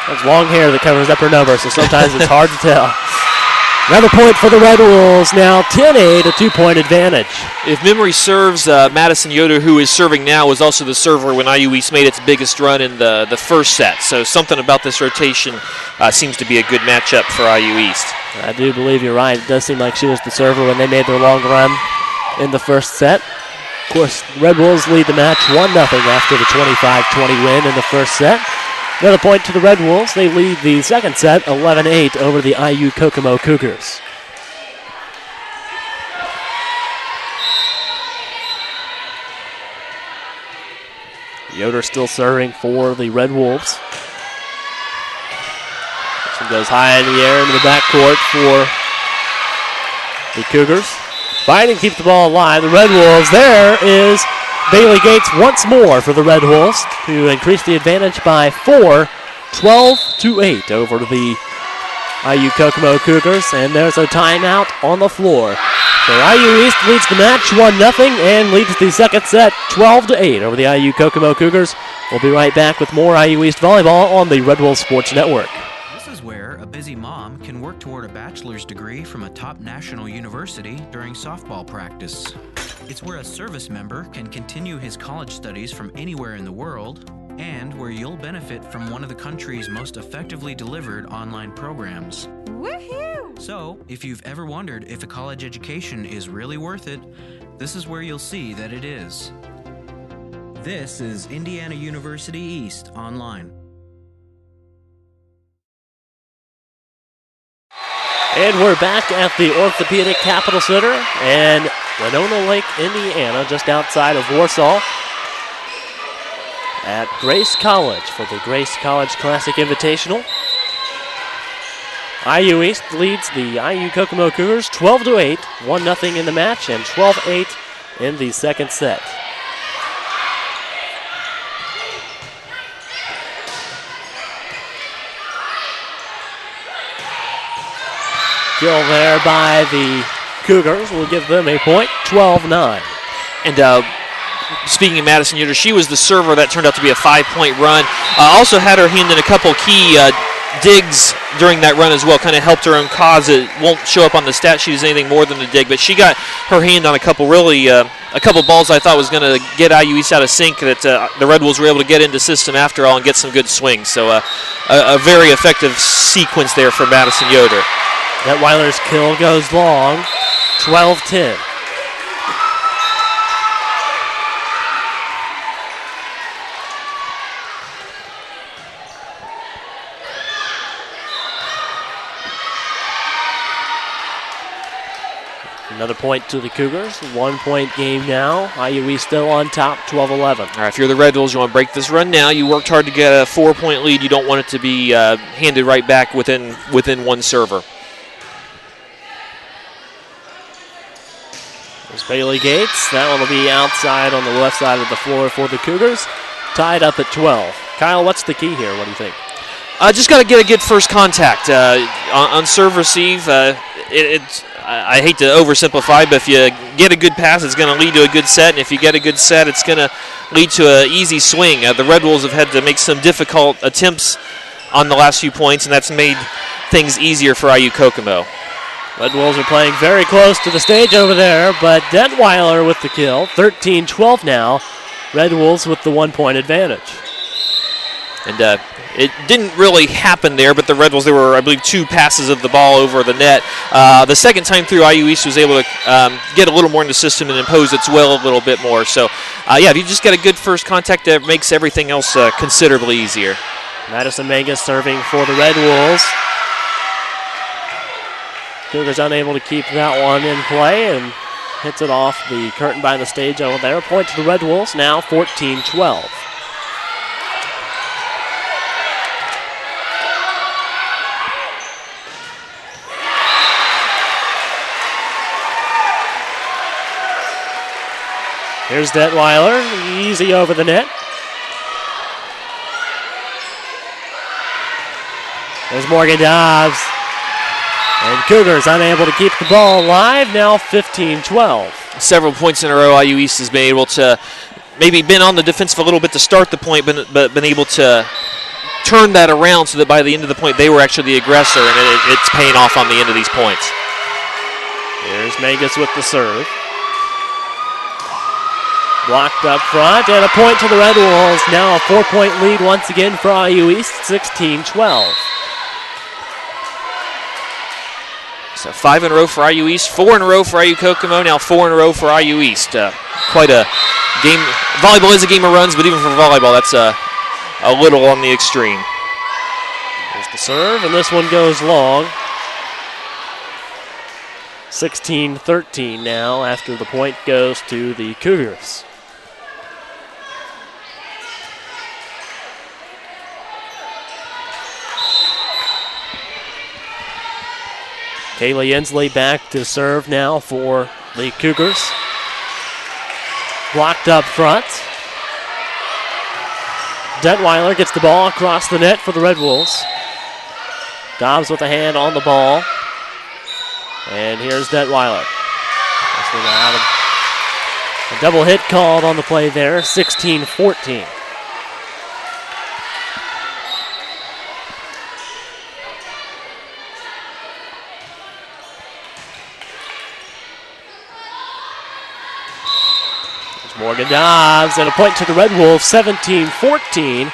That's long hair that covers up her number, so sometimes it's hard to tell. Another point for the Red Wolves, now 10-8, a 2-point advantage. If memory serves, Madison Yoder, who is serving now, was also the server when IU East made its biggest run in the first set. So something about this rotation seems to be a good matchup for IU East. I do believe you're right. It does seem like she was the server when they made their long run in the first set. Of course, Red Wolves lead the match 1-0 after the 25-20 win in the first set. Another point to the Red Wolves. They lead the second set 11-8 over the IU Kokomo Cougars. Yoder still serving for the Red Wolves. This one goes high in the air into the backcourt for the Cougars. Fighting to keep the ball alive. The Red Wolves, there is Bailey Gates once more for the Red Wolves to increase the advantage by 4, 12-8 over the IU Kokomo Cougars. And there's a timeout on the floor. So IU East leads the match 1-0 and leads the second set 12-8 over the IU Kokomo Cougars. We'll be right back with more IU East volleyball on the Red Wolves Sports Network. This is where a busy mom can work toward a bachelor's degree from a top national university during softball practice. It's where a service member can continue his college studies from anywhere in the world, and where you'll benefit from one of the country's most effectively delivered online programs. Woohoo! So, if you've ever wondered if a college education is really worth it, this is where you'll see that it is. This is Indiana University East Online. And we're back at the Orthopedic Capital Center in Winona Lake, Indiana, just outside of Warsaw, at Grace College for the Grace College Classic Invitational. IU East leads the IU Kokomo Cougars 12-8, 1-0 in the match, and 12-8 in the second set. Kill there by the Cougars will give them a point, 12-9. And speaking of Madison Yoder, she was the server that turned out to be a 5-point run. Also had her hand in a couple key digs during that run as well, kind of helped her own cause. It won't show up on the stat sheet as anything more than a dig, but she got her hand on a couple balls I thought was going to get IU East out of sync that the Red Wolves were able to get into system after all and get some good swings. So a very effective sequence there for Madison Yoder. Detweiler's kill goes long, 12-10. Another point to the Cougars. 1-point game now. IU East still on top, 12-11. All right, if you're the Red Wolves, you want to break this run now. You worked hard to get a 4-point lead. You don't want it to be handed right back within one server. There's Bailey Gates. That one will be outside on the left side of the floor for the Cougars. Tied up at 12. Kyle, what's the key here? What do you think? Just got to get a good first contact. On serve receive, I hate to oversimplify, but if you get a good pass, it's going to lead to a good set, and if you get a good set, it's going to lead to an easy swing. The Red Wolves have had to make some difficult attempts on the last few points, and that's made things easier for IU Kokomo. Red Wolves are playing very close to the stage over there, but Detweiler with the kill. 13-12 now. Red Wolves with the 1-point advantage. And it didn't really happen there, but the Red Wolves, there were, I believe, 2 passes of the ball over the net. The second time through, IU East was able to get a little more in the system and impose its will a little bit more. So, if you just get a good first contact, that makes everything else considerably easier. Madison Mangus serving for the Red Wolves. Cougars unable to keep that one in play and hits it off the curtain by the stage over there. Point to the Red Wolves, now 14-12. Here's Detweiler, easy over the net. There's Morgan Dobbs. And Cougars unable to keep the ball alive, now 15-12. Several points in a row, IU East has been able to maybe been on the defensive a little bit to start the point, but been able to turn that around so that by the end of the point they were actually the aggressor, and it's paying off on the end of these points. Here's Mangus with the serve. Blocked up front, and a point to the Red Wolves. Now a 4-point lead once again for IU East, 16-12. So 5 in a row for IU East, 4 in a row for IU Kokomo, now 4 in a row for IU East. Quite a game. Volleyball is a game of runs, but even for volleyball, that's a little on the extreme. There's the serve, and this one goes long. 16-13 now after the point goes to the Cougars. Kaylee Inslee back to serve now for the Cougars. Blocked up front. Detweiler gets the ball across the net for the Red Wolves. Dobbs with a hand on the ball. And here's Detweiler. This one out of a double hit called on the play there, 16-14. Morgan Dobbs, and a point to the Red Wolves, 17-14.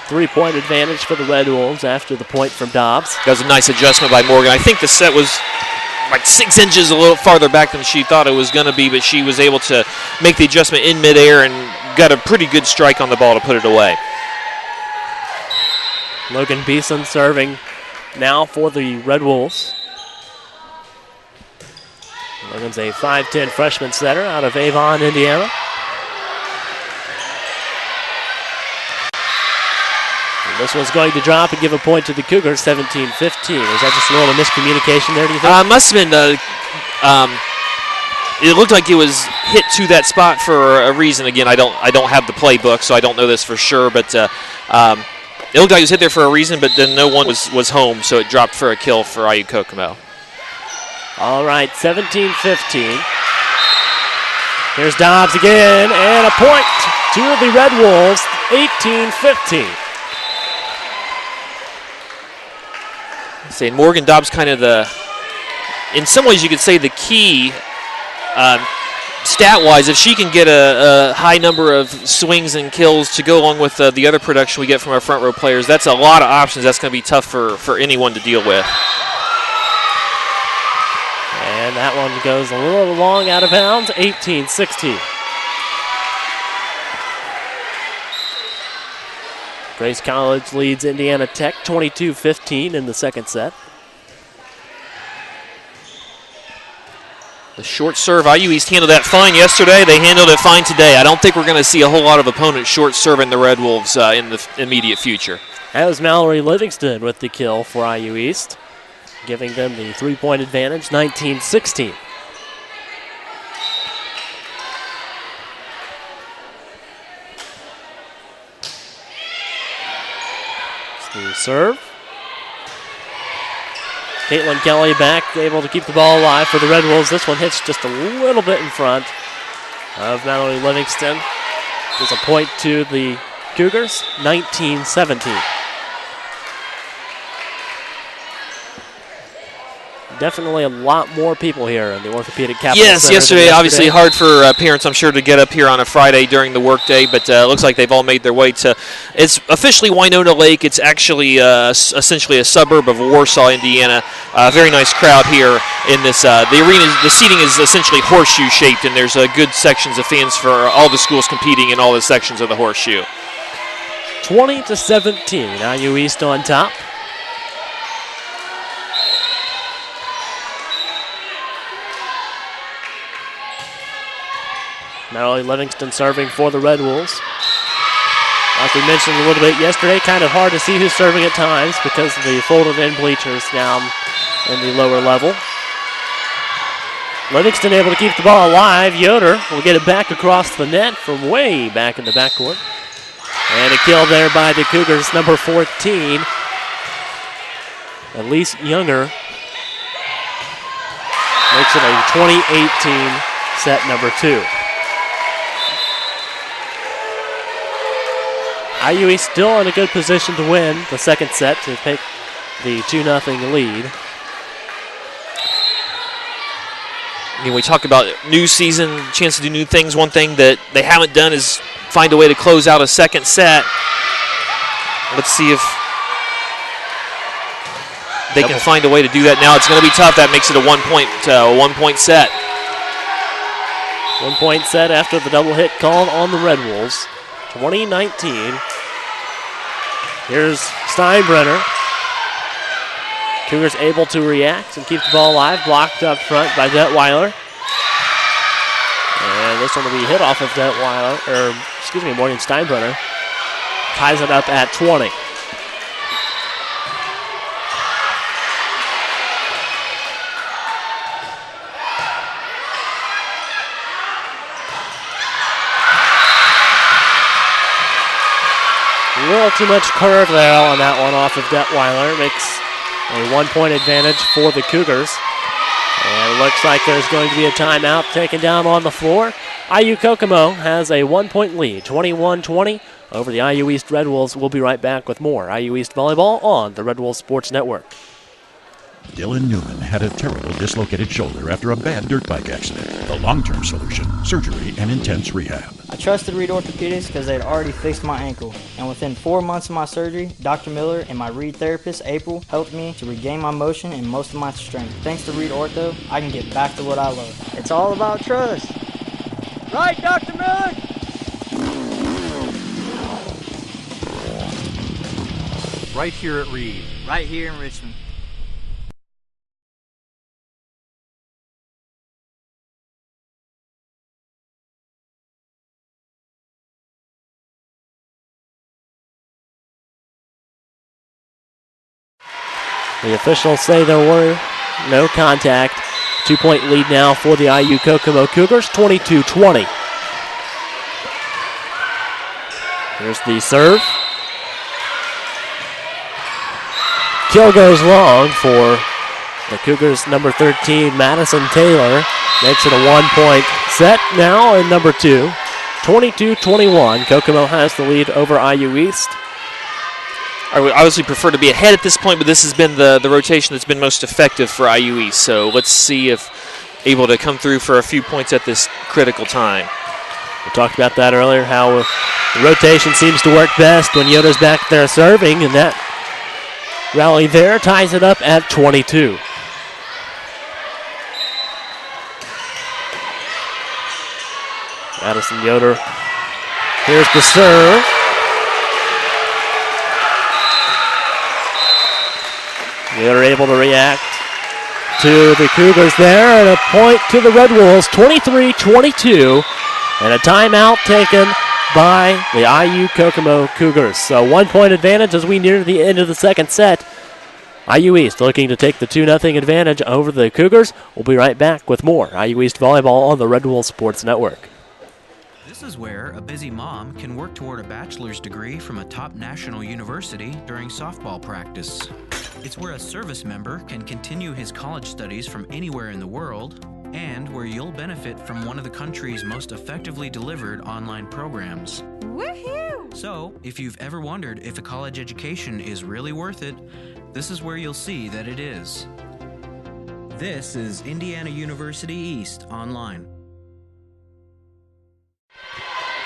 3-point advantage for the Red Wolves after the point from Dobbs. That was a nice adjustment by Morgan. I think the set was like 6 inches a little farther back than she thought it was going to be, but she was able to make the adjustment in midair and got a pretty good strike on the ball to put it away. Logan Beeson serving now for the Red Wolves. Logan's a 5'10 freshman setter out of Avon, Indiana. This one's going to drop and give a point to the Cougars, 17-15. Is that just a little miscommunication there, do you think? Must have been. It looked like it was hit to that spot for a reason. Again, I don't have the playbook, so I don't know this for sure. But it looked like it was hit there for a reason, but then no one was home, so it dropped for a kill for IU Kokomo. All right, 17-15. Here's Dobbs again, and a point to the Red Wolves, 18-15. Saying Morgan Dobbs kind of in some ways you could say the key stat-wise. If she can get a high number of swings and kills to go along with the other production we get from our front row players, that's a lot of options. That's going to be tough for anyone to deal with. And that one goes a little long out of bounds, 18-16. Grace College leads Indiana Tech 22-15 in the second set. The short serve, IU East handled that fine yesterday. They handled it fine today. I don't think we're going to see a whole lot of opponents short serving the Red Wolves in the immediate future. That was Mallory Livingston with the kill for IU East, giving them the 3-point advantage, 19-16. The serve. Caitlin Kelly back, able to keep the ball alive for the Red Wolves. This one hits just a little bit in front of Mallory Livingston. There's a point to the Cougars, 19-17. Definitely a lot more people here in the Orthopedic Capital Yes, Center yesterday obviously hard for parents, I'm sure, to get up here on a Friday during the workday, but it looks like they've all made their way to. It's officially Winona Lake. It's actually essentially a suburb of Warsaw, Indiana. Very nice crowd here in this. The arena, the seating is essentially horseshoe shaped, and there's good sections of fans for all the schools competing in all the sections of the horseshoe. 20-17, IU East on top. Mallory Livingston serving for the Red Wolves. Like we mentioned a little bit yesterday, kind of hard to see who's serving at times because of the folded-in bleachers down in the lower level. Livingston able to keep the ball alive. Yoder will get it back across the net from way back in the backcourt. And a kill there by the Cougars, number 14. Elise Younger makes it a 20-18 set number 2. IU East still in a good position to win the second set to take the 2-0 lead. I mean, we talk about new season, chance to do new things. One thing that they haven't done is find a way to close out a second set. Let's see if they can find a way to do that now. It's going to be tough. That makes it a one-point set. 1 point set after the double hit called on the Red Wolves. 20-19. Here's Steinbrenner. Cougars able to react and keep the ball alive. Blocked up front by Detweiler. And this one will be hit off of Morgan Steinbrenner. Ties it up at 20. A little too much curve there on that one off of Detweiler. Makes a 1 point advantage for the Cougars. And it looks like there's going to be a timeout taken down on the floor. IU Kokomo has a 1 point lead, 21-20 over the IU East Red Wolves. We'll be right back with more IU East Volleyball on the Red Wolves Sports Network. Dylan Newman had a terrible dislocated shoulder after a bad dirt bike accident. The long-term solution, surgery and intense rehab. I trusted Reed Orthopedics because they had already fixed my ankle. And within 4 months of my surgery, Dr. Miller and my Reed therapist, April, helped me to regain my motion and most of my strength. Thanks to Reed Ortho, I can get back to what I love. It's all about trust. Right, Dr. Miller? Right here at Reed. Right here in Richmond. The officials say there were no contact. 2 point lead now for the IU Kokomo Cougars, 22-20. Here's the serve. Kill goes long for The Cougars' number 13, Madison Taylor, makes it a 1-point set now in number 2. 22-21. Kokomo has the lead over IU East. I would obviously prefer to be ahead at this point, but this has been the rotation that's been most effective for IU East. So let's see if able to come through for a few points at this critical time. We talked about that earlier, how the rotation seems to work best when Yoda's back there serving, and that rally there ties it up at 22. Madison Yoder, here's the serve. Yoder able to react to the Cougars there, and a point to the Red Wolves, 23-22, and a timeout taken by the IU Kokomo Cougars. So 1-point advantage as we near the end of the second set. IU East looking to take the 2-0 advantage over the Cougars. We'll be right back with more IU East volleyball on the Red Wolves Sports Network. This is where a busy mom can work toward a bachelor's degree from a top national university during softball practice. It's where a service member can continue his college studies from anywhere in the world, and where you'll benefit from one of the country's most effectively delivered online programs. Woohoo! So, if you've ever wondered if a college education is really worth it, this is where you'll see that it is. This is Indiana University East Online.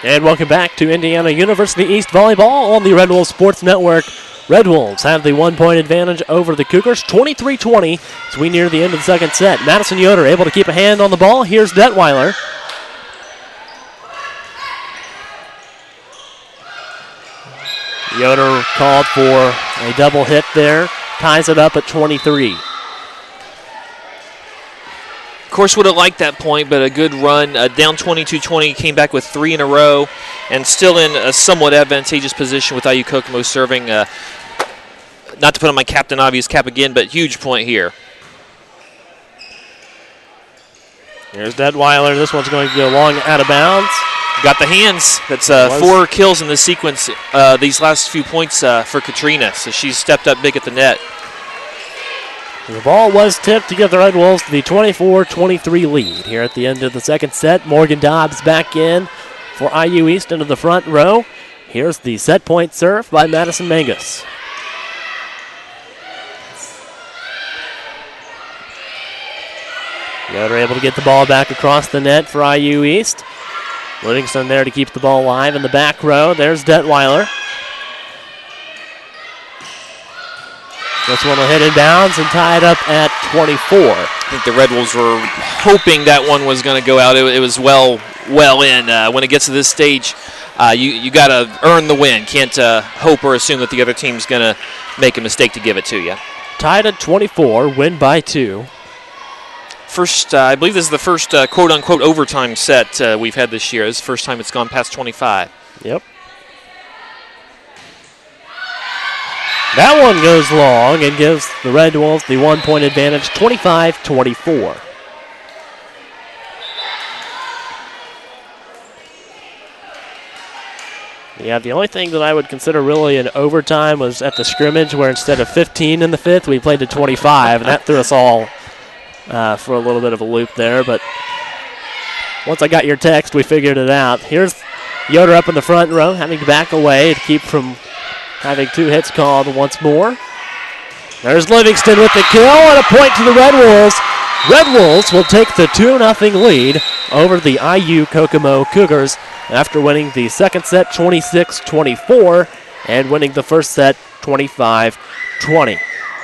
And welcome back to Indiana University East volleyball on the Red Wolves Sports Network. Red Wolves have the 1-point advantage over the Cougars, 23-20, as we near the end of the second set. Madison Yoder able to keep a hand on the ball. Here's Detweiler. Yoder called for a double hit there, ties it up at 23. Of course, would have liked that point, but a good run. Down 22-20, came back with 3 in a row, and still in a somewhat advantageous position with IU Kokomo serving. Not to put on my Captain Obvious cap again, but huge point here. Here's Detweiler. This one's going to go long out of bounds. Got the hands. That's 4 kills in the sequence these last few points for Katrina, so she's stepped up big at the net. The ball was tipped to give the Red Wolves the 24-23 lead here at the end of the second set. Morgan Dobbs back in for IU East into the front row. Here's the set point serve by Madison Mangus. Yoder able to get the ball back across the net for IU East. Livingston there to keep the ball alive in the back row. There's Detweiler. This one will hit in bounds and tie it up at 24. I think the Red Wolves were hoping that one was going to go out. It was well in. When it gets to this stage, you got to earn the win. Can't hope or assume that the other team's going to make a mistake to give it to you. Tied at 24, win by 2. First, I believe this is the first quote-unquote overtime set we've had this year. This is the first time it's gone past 25. Yep. That one goes long and gives the Red Wolves the 1-point advantage, 25-24. Yeah, the only thing that I would consider really an overtime was at the scrimmage where instead of 15 in the fifth, we played to 25, and that threw us all for a little bit of a loop there. But once I got your text, we figured it out. Here's Yoder up in the front row, having to back away to keep from having 2 hits called once more. There's Livingston with the kill and a point to the Red Wolves. Red Wolves will take the 2-0 lead over the IU Kokomo Cougars after winning the second set 26-24 and winning the first set 25-20.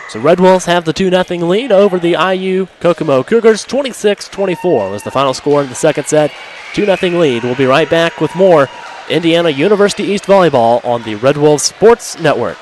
So Red Wolves have the 2-0 lead over the IU Kokomo Cougars. 26-24 was the final score in the second set. 2-0 lead. We'll be right back with more Indiana University East volleyball on the Red Wolves Sports Network.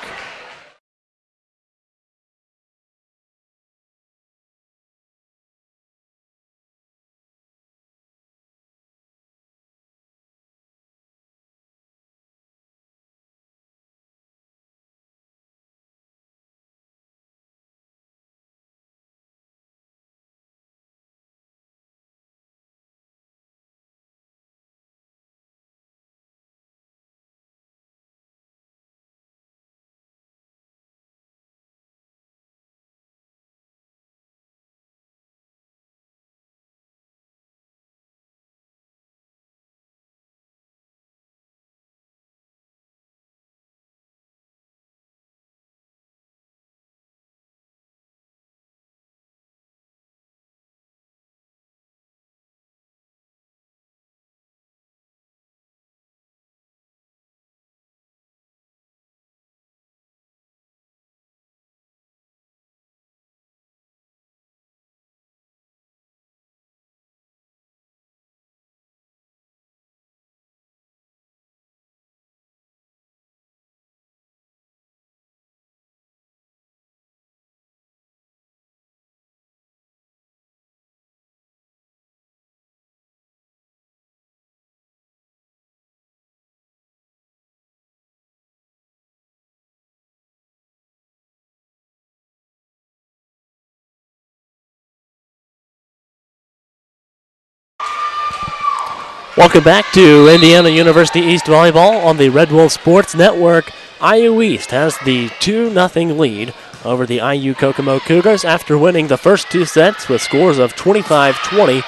Welcome back to Indiana University East Volleyball on the Red Wolf Sports Network. IU East has the 2-0 lead over the IU Kokomo Cougars after winning the first two sets with scores of 25-20,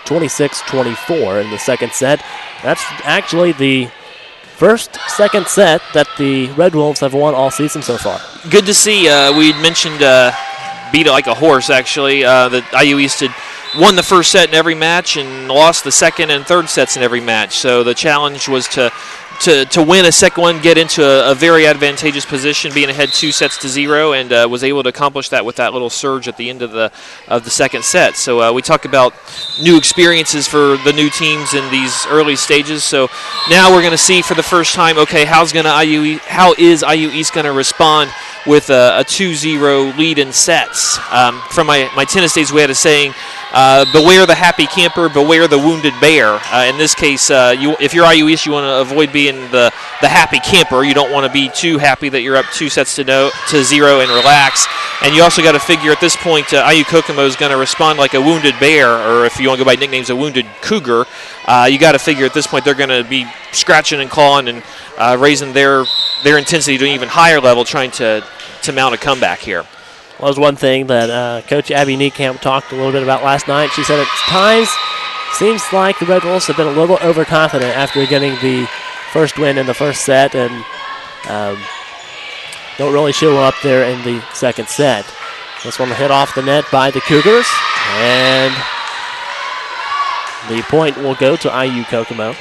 26-24 in the second set. That's actually the second set that the Red Wolves have won all season so far. Good to see. We mentioned beat it like a horse, actually. That IU East had won the first set in every match and lost the second and third sets in every match. So the challenge was to win a second one, get into a very advantageous position, being ahead 2-0, and was able to accomplish that with that little surge at the end of the second set. So we talk about new experiences for the new teams in these early stages. So now we're going to see for the first time, okay, how is IU East going to respond with a 2-0 lead in sets? From my tennis days, we had a saying, beware the happy camper, beware the wounded bear. In this case, if you're IU East, you want to avoid being the happy camper. You don't want to be too happy that you're up 2-0 and relax. And you also got to figure at this point, IU Kokomo is going to respond like a wounded bear, or if you want to go by nicknames, a wounded cougar. You got to figure at this point they're going to be scratching and clawing and raising their intensity to an even higher level, trying to mount a comeback here. Well, there's one thing that Coach Abby Niekamp talked a little bit about last night. She said at times seems like the Red Wolves have been a little overconfident after getting the first win in the first set and don't really show up there in the second set. This one hit off the net by the Cougars, and the point will go to IU Kokomo.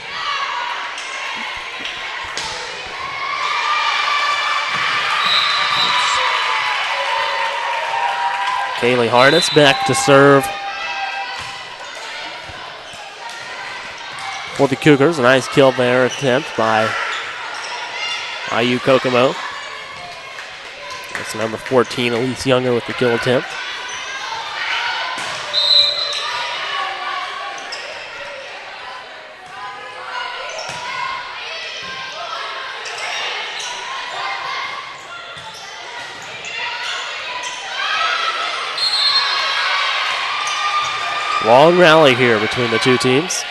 Kaylee Harness back to serve for the Cougars. A nice kill there attempt by IU Kokomo. That's number 14, Elise Younger, with the kill attempt. Long rally here between the two teams.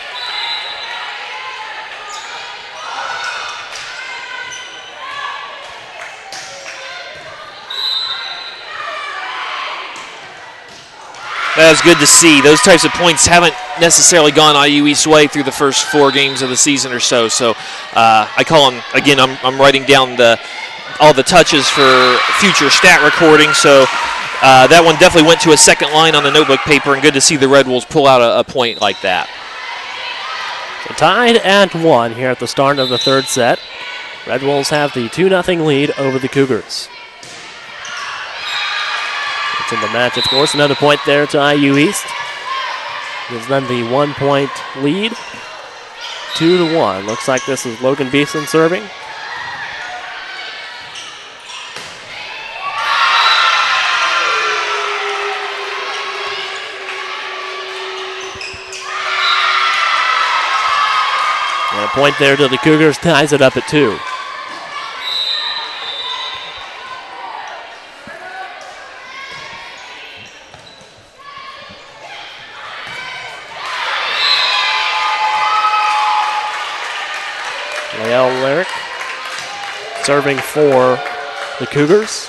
That was good to see. Those types of points haven't necessarily gone IU East's way through the first 4 games of the season or so. So I call them, again, I'm writing down all the touches for future stat recording. So that one definitely went to a second line on the notebook paper, and good to see the Red Wolves pull out a point like that. So tied at 1 here at the start of the third set. Red Wolves have the 2-0 lead over the Cougars. It's in the match, of course. Another point there to IU East. Gives them the 1-point lead. 2-1. Looks like this is Logan Beeson serving. And a point there to the Cougars, ties it up at 2. Lyric serving for the Cougars.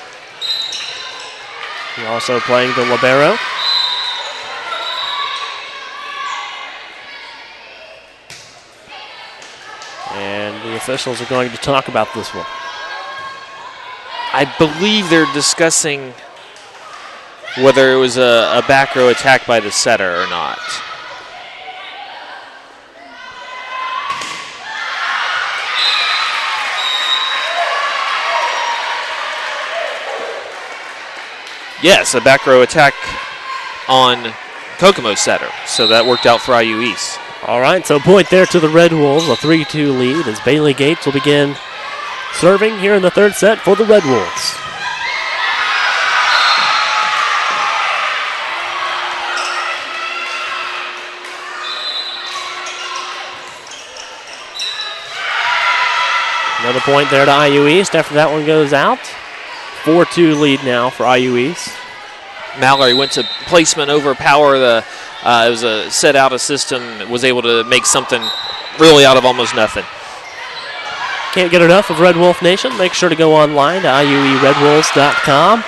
He's also playing the libero. And the officials are going to talk about this one. I believe they're discussing whether it was a back row attack by the setter or not. Yes, a back row attack on Kokomo's setter. So that worked out for IU East. All right, so point there to the Red Wolves, a 3-2 lead as Bailey Gates will begin serving here in the third set for the Red Wolves. Another point there to IU East after that one goes out. 4-2 lead now for IU East. Mallory went to placement over power. It was a set out a system, was able to make something really out of almost nothing. Can't get enough of Red Wolf Nation? Make sure to go online to IUERedWolves.com.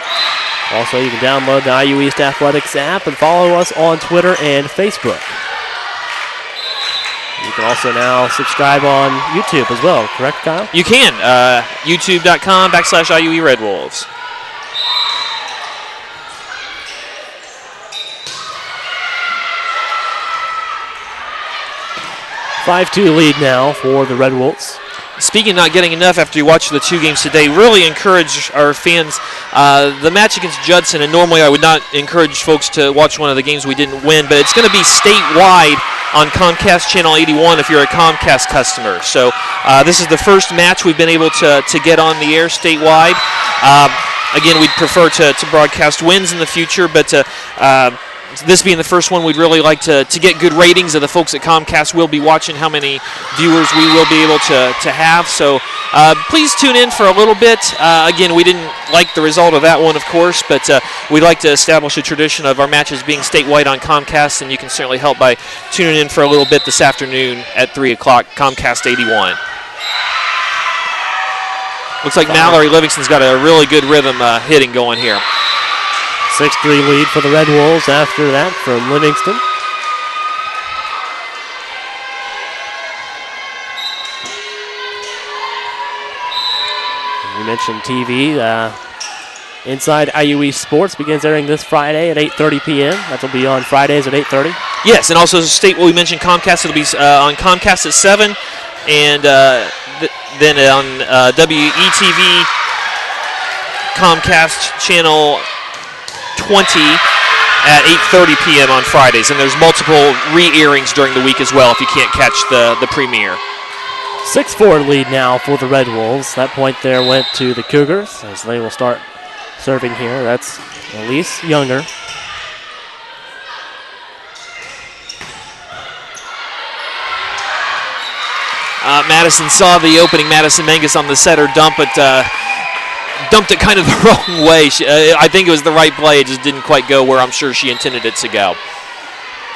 Also, you can download the IU East Athletics app and follow us on Twitter and Facebook. You can also now subscribe on YouTube as well, correct, Kyle? You can. YouTube.com/IUERedWolves. $5-2 lead now for the Red Wolves. Speaking of not getting enough after you watch the 2 games today, really encourage our fans. The match against Judson, and normally I would not encourage folks to watch one of the games we didn't win, but it's going to be statewide on Comcast Channel 81 if you're a Comcast customer. So this is the first match we've been able to get on the air statewide. Again, we'd prefer to broadcast wins in the future, but this being the first one, we'd really like to get good ratings of the folks at Comcast will be watching, how many viewers we will be able to have. So please tune in for a little bit. Again, we didn't like the result of that one, of course, but we'd like to establish a tradition of our matches being statewide on Comcast, and you can certainly help by tuning in for a little bit this afternoon at 3 o'clock, Comcast 81. Looks like Mallory Livingston's got a really good rhythm hitting going here. 6-3 lead for the Red Wolves after that from Livingston. You mentioned TV. Inside IUE Sports begins airing this Friday at 8:30 p.m. That will be on Fridays at 8:30. Yes, and also we mentioned Comcast. It'll be on Comcast at 7, and then on WETV Comcast Channel 20 at 8:30 p.m. on Fridays, and there's multiple re-airings during the week as well if you can't catch the premiere. 6-4 lead now for the Red Wolves. That point there went to the Cougars as they will start serving here. That's Elise Younger. Madison saw the opening. Madison Mangus on the setter dump, but dumped it kind of the wrong way. I think it was the right play. It just didn't quite go where I'm sure she intended it to go.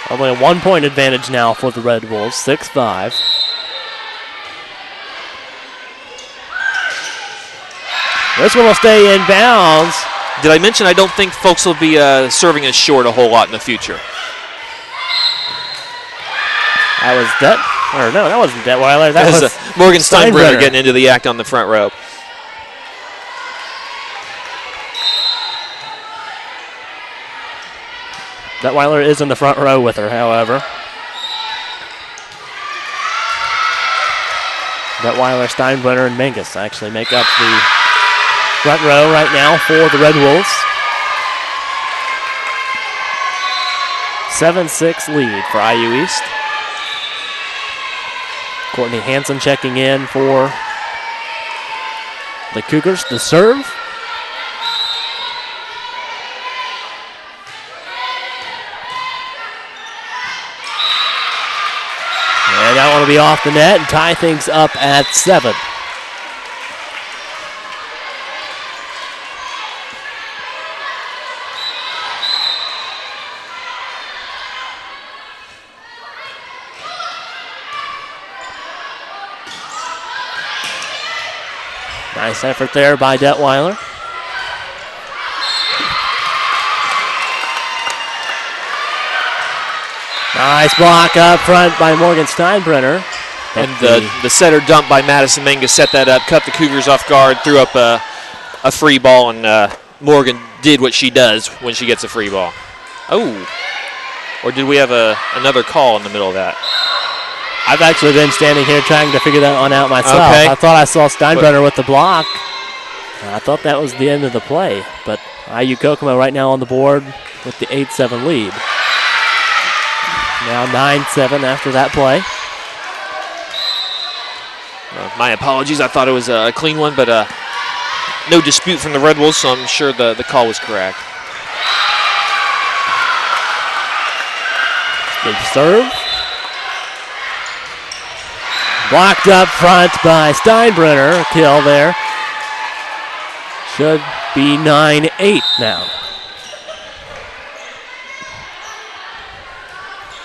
Only a 1-point advantage now for the Red Wolves, 6-5. This one will stay in bounds. Did I mention I don't think folks will be serving us short a whole lot in the future? That was that wasn't Detweiler. That was Morgan Steinbrenner getting into the act on the front row. Detweiler is in the front row with her, however. Detweiler, Steinbrenner, and Mangus actually make up the front row right now for the Red Wolves. 7-6 lead for IU East. Courtney Hansen checking in for the Cougars to serve. And that one will be off the net and tie things up at 7. Nice effort there by Detweiler. Nice block up front by Morgan Steinbrenner. And the setter dump by Madison Mangus set that up, cut the Cougars off guard, threw up a free ball, and Morgan did what she does when she gets a free ball. Oh, or did we have another call in the middle of that? I've actually been standing here trying to figure that one out myself. Okay. I thought I saw Steinbrenner with the block. I thought that was the end of the play, but IU Kokomo right now on the board with the 8-7 lead. Now 9-7 after that play. My apologies. I thought it was a clean one, but no dispute from the Red Wolves, so I'm sure the call was correct. Good serve. Blocked up front by Steinbrenner. Kill there. Should be 9-8 now.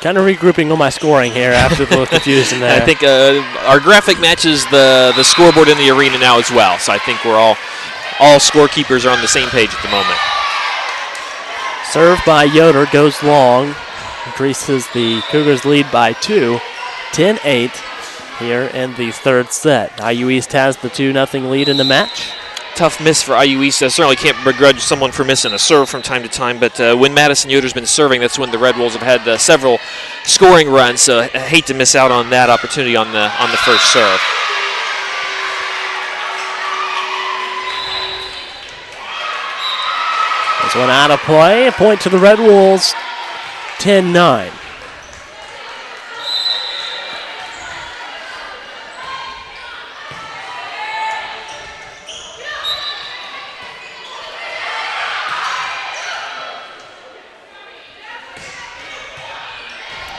Kind of regrouping on my scoring here after the little confusion there. I think our graphic matches the scoreboard in the arena now as well. So I think we're all scorekeepers are on the same page at the moment. Serve by Yoder goes long. Increases the Cougars' lead by 2, 10-8 here in the third set. IU East has the 2-0 lead in the match. Tough miss for IU East. I certainly can't begrudge someone for missing a serve from time to time, but when Madison Yoder's been serving, that's when the Red Wolves have had several scoring runs, so I hate to miss out on that opportunity on the first serve. This one out of play. A point to the Red Wolves, 10-9.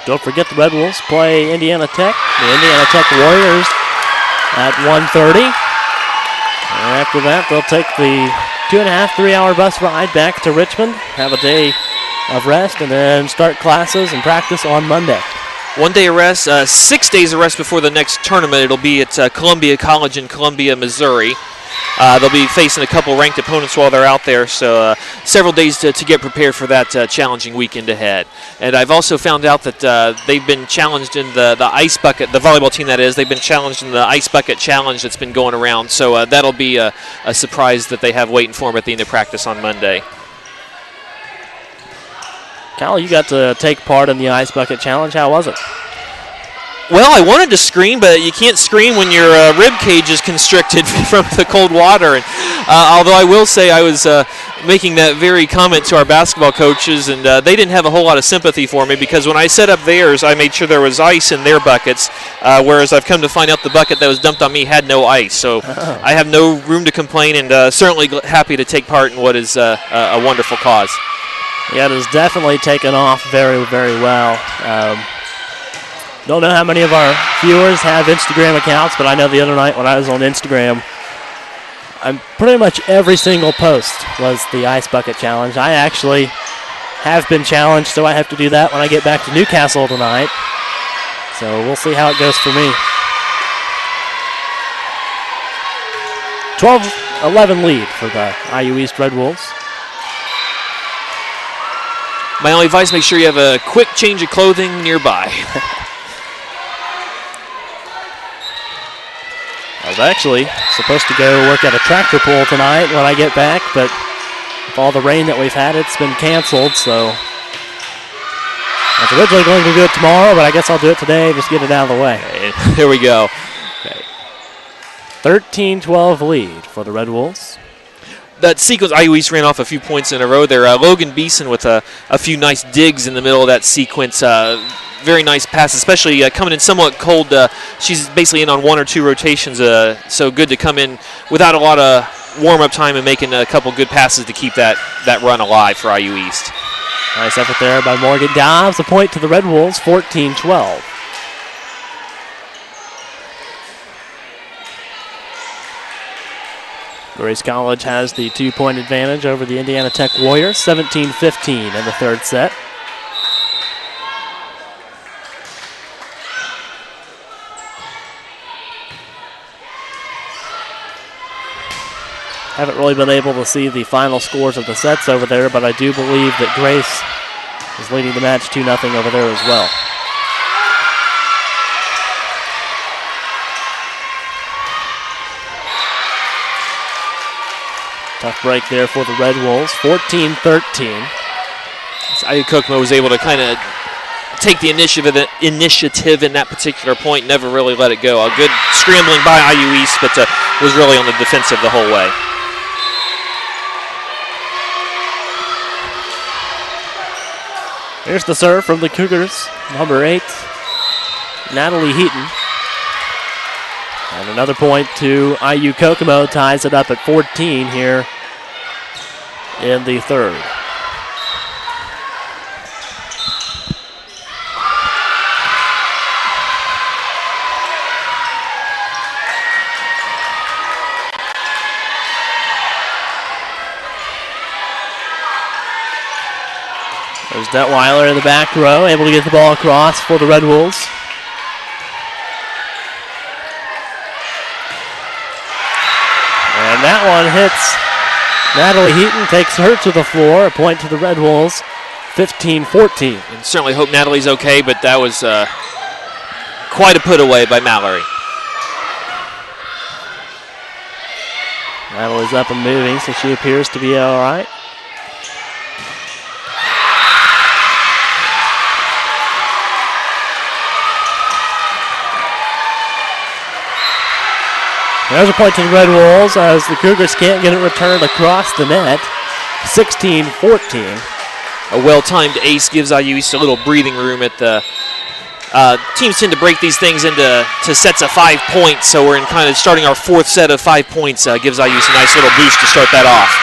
Don't forget the Red Wolves play Indiana Tech. The Indiana Tech Warriors at 1:30. And after that, they'll take the 2.5, 3-hour bus ride back to Richmond, have a day of rest, and then start classes and practice on Monday. 1 day of rest, 6 days of rest before the next tournament. It'll be at Columbia College in Columbia, Missouri. They'll be facing a couple ranked opponents while they're out there, so several days to get prepared for that challenging weekend ahead. And I've also found out that they've been challenged in the ice bucket, the volleyball team that is, they've been challenged in the ice bucket challenge that's been going around, so that'll be a surprise that they have waiting for them at the end of practice on Monday. Cal, you got to take part in the ice bucket challenge. How was it? Well, I wanted to scream, but you can't scream when your rib cage is constricted from the cold water. And although I will say I was making that very comment to our basketball coaches, and they didn't have a whole lot of sympathy for me because when I set up theirs, I made sure there was ice in their buckets, whereas I've come to find out the bucket that was dumped on me had no ice. So I have no room to complain, and certainly happy to take part in what is a wonderful cause. Yeah, it has definitely taken off very, very well. Don't know how many of our viewers have Instagram accounts, but I know the other night when I was on Instagram, pretty much every single post was the ice bucket challenge. I actually have been challenged, so I have to do that when I get back to Newcastle tonight. So we'll see how it goes for me. 12-11 lead for the IU East Red Wolves. My only advice, make sure you have a quick change of clothing nearby. I was actually supposed to go work at a tractor pull tonight when I get back, but with all the rain that we've had, it's been canceled, so I was originally going to do it tomorrow, but I guess I'll do it today, just get it out of the way. Okay, there we go. Okay. 13-12 lead for the Red Wolves. That sequence, IU East ran off a few points in a row there. Logan Beeson with a few nice digs in the middle of that sequence. Very nice pass, especially coming in somewhat cold. She's basically in on 1 or 2 rotations, so good to come in without a lot of warm-up time and making a couple good passes to keep that run alive for IU East. Nice effort there by Morgan Dobbs. A point to the Red Wolves, 14-12. Grace College has the 2-point advantage over the Indiana Tech Warriors, 17-15 in the third set. Haven't really been able to see the final scores of the sets over there, but I do believe that Grace is leading the match 2-0 over there as well. Tough break there for the Red Wolves, 14-13. IU Kokomo was able to kind of take the initiative in that particular point, never really let it go. A good scrambling by IU East, but was really on the defensive the whole way. Here's the serve from the Cougars, number 8, Natalie Heaton. And another point to IU Kokomo, ties it up at 14 here in the third. There's Detweiler in the back row, able to get the ball across for the Red Wolves. And that one hits Natalie Heaton, takes her to the floor. A point to the Red Wolves, 15-14. And certainly hope Natalie's okay, but that was quite a put away by Mallory. Natalie's up and moving, so she appears to be all right. There's a point to the Red Wolves as the Cougars can't get it returned across the net. 16-14. A well-timed ace gives IU East a little breathing room at the teams tend to break these things into sets of 5 points, so we're in kind of starting our fourth set of 5 points. Gives IU East a nice little boost to start that off.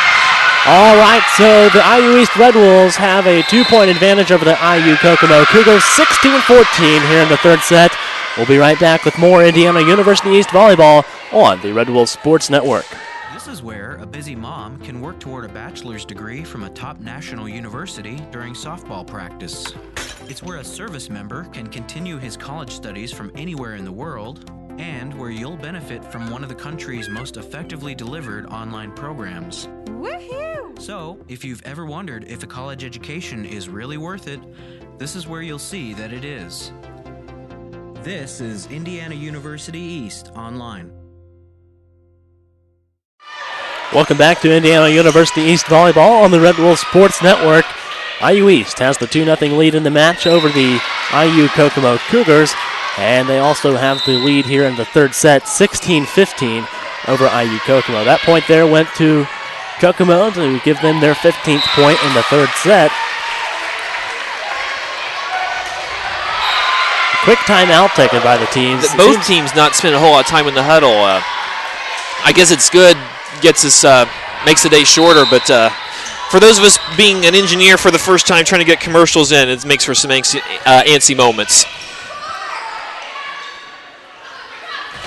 All right, so the IU East Red Wolves have a 2-point advantage over the IU Kokomo Cougars, 16-14 here in the third set. We'll be right back with more Indiana University East volleyball on the Red Wolves Sports Network. This is where a busy mom can work toward a bachelor's degree from a top national university during softball practice. It's where a service member can continue his college studies from anywhere in the world, and where you'll benefit from one of the country's most effectively delivered online programs. Woohoo! So, if you've ever wondered if a college education is really worth it, this is where you'll see that it is. This is Indiana University East Online. Welcome back to Indiana University East volleyball on the Red Wolves Sports Network. IU East has the 2-0 lead in the match over the IU Kokomo Cougars, and they also have the lead here in the third set, 16-15 over IU Kokomo. That point there went to Kokomo to give them their 15th point in the third set. A quick timeout taken by the teams. Both teams not spend a whole lot of time in the huddle. I guess it's good. Gets us makes the day shorter, but for those of us being an engineer for the first time trying to get commercials in, it makes for some antsy moments.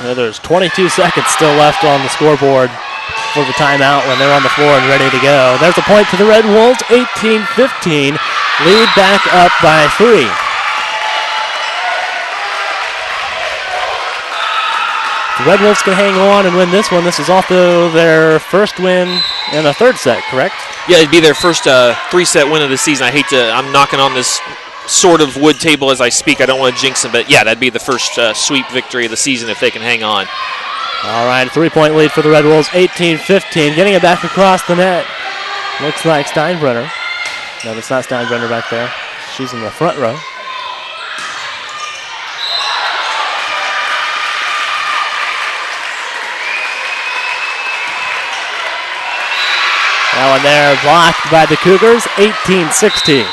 There's 22 seconds still left on the scoreboard for the timeout when they're on the floor and ready to go. There's a point to the Red Wolves, 18-15, lead back up by 3. The Red Wolves can hang on and win this one. This is also their first win in a third set, correct? Yeah, it'd be their first 3-set win of the season. I'm knocking on this sort of wood table as I speak. I don't want to jinx them, but yeah, that'd be the first sweep victory of the season if they can hang on. All right, a 3-point lead for the Red Wolves, 18-15. Getting it back across the net. Looks like Steinbrenner. No, it's not Steinbrenner back there. She's in the front row. That one there blocked by the Cougars, 18-16.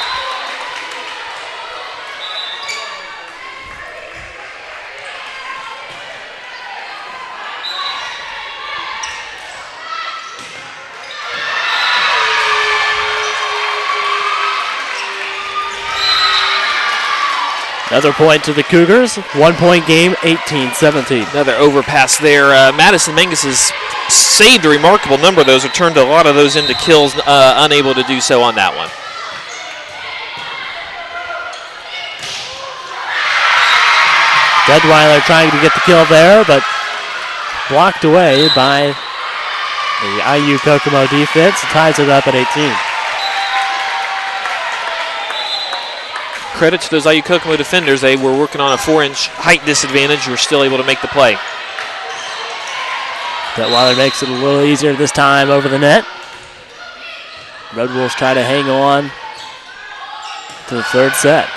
Another point to the Cougars. 1-point game, 18-17. Another overpass there. Madison Mangus has saved a remarkable number of those, or turned a lot of those into kills, unable to do so on that one. Detweiler trying to get the kill there, but blocked away by the IU Kokomo defense. Ties it up at 18. Credit to those IU Kokomo defenders. They were working on a 4-inch height disadvantage. Were still able to make the play. Detweiler makes it a little easier this time over the net. Red Wolves try to hang on to the third set.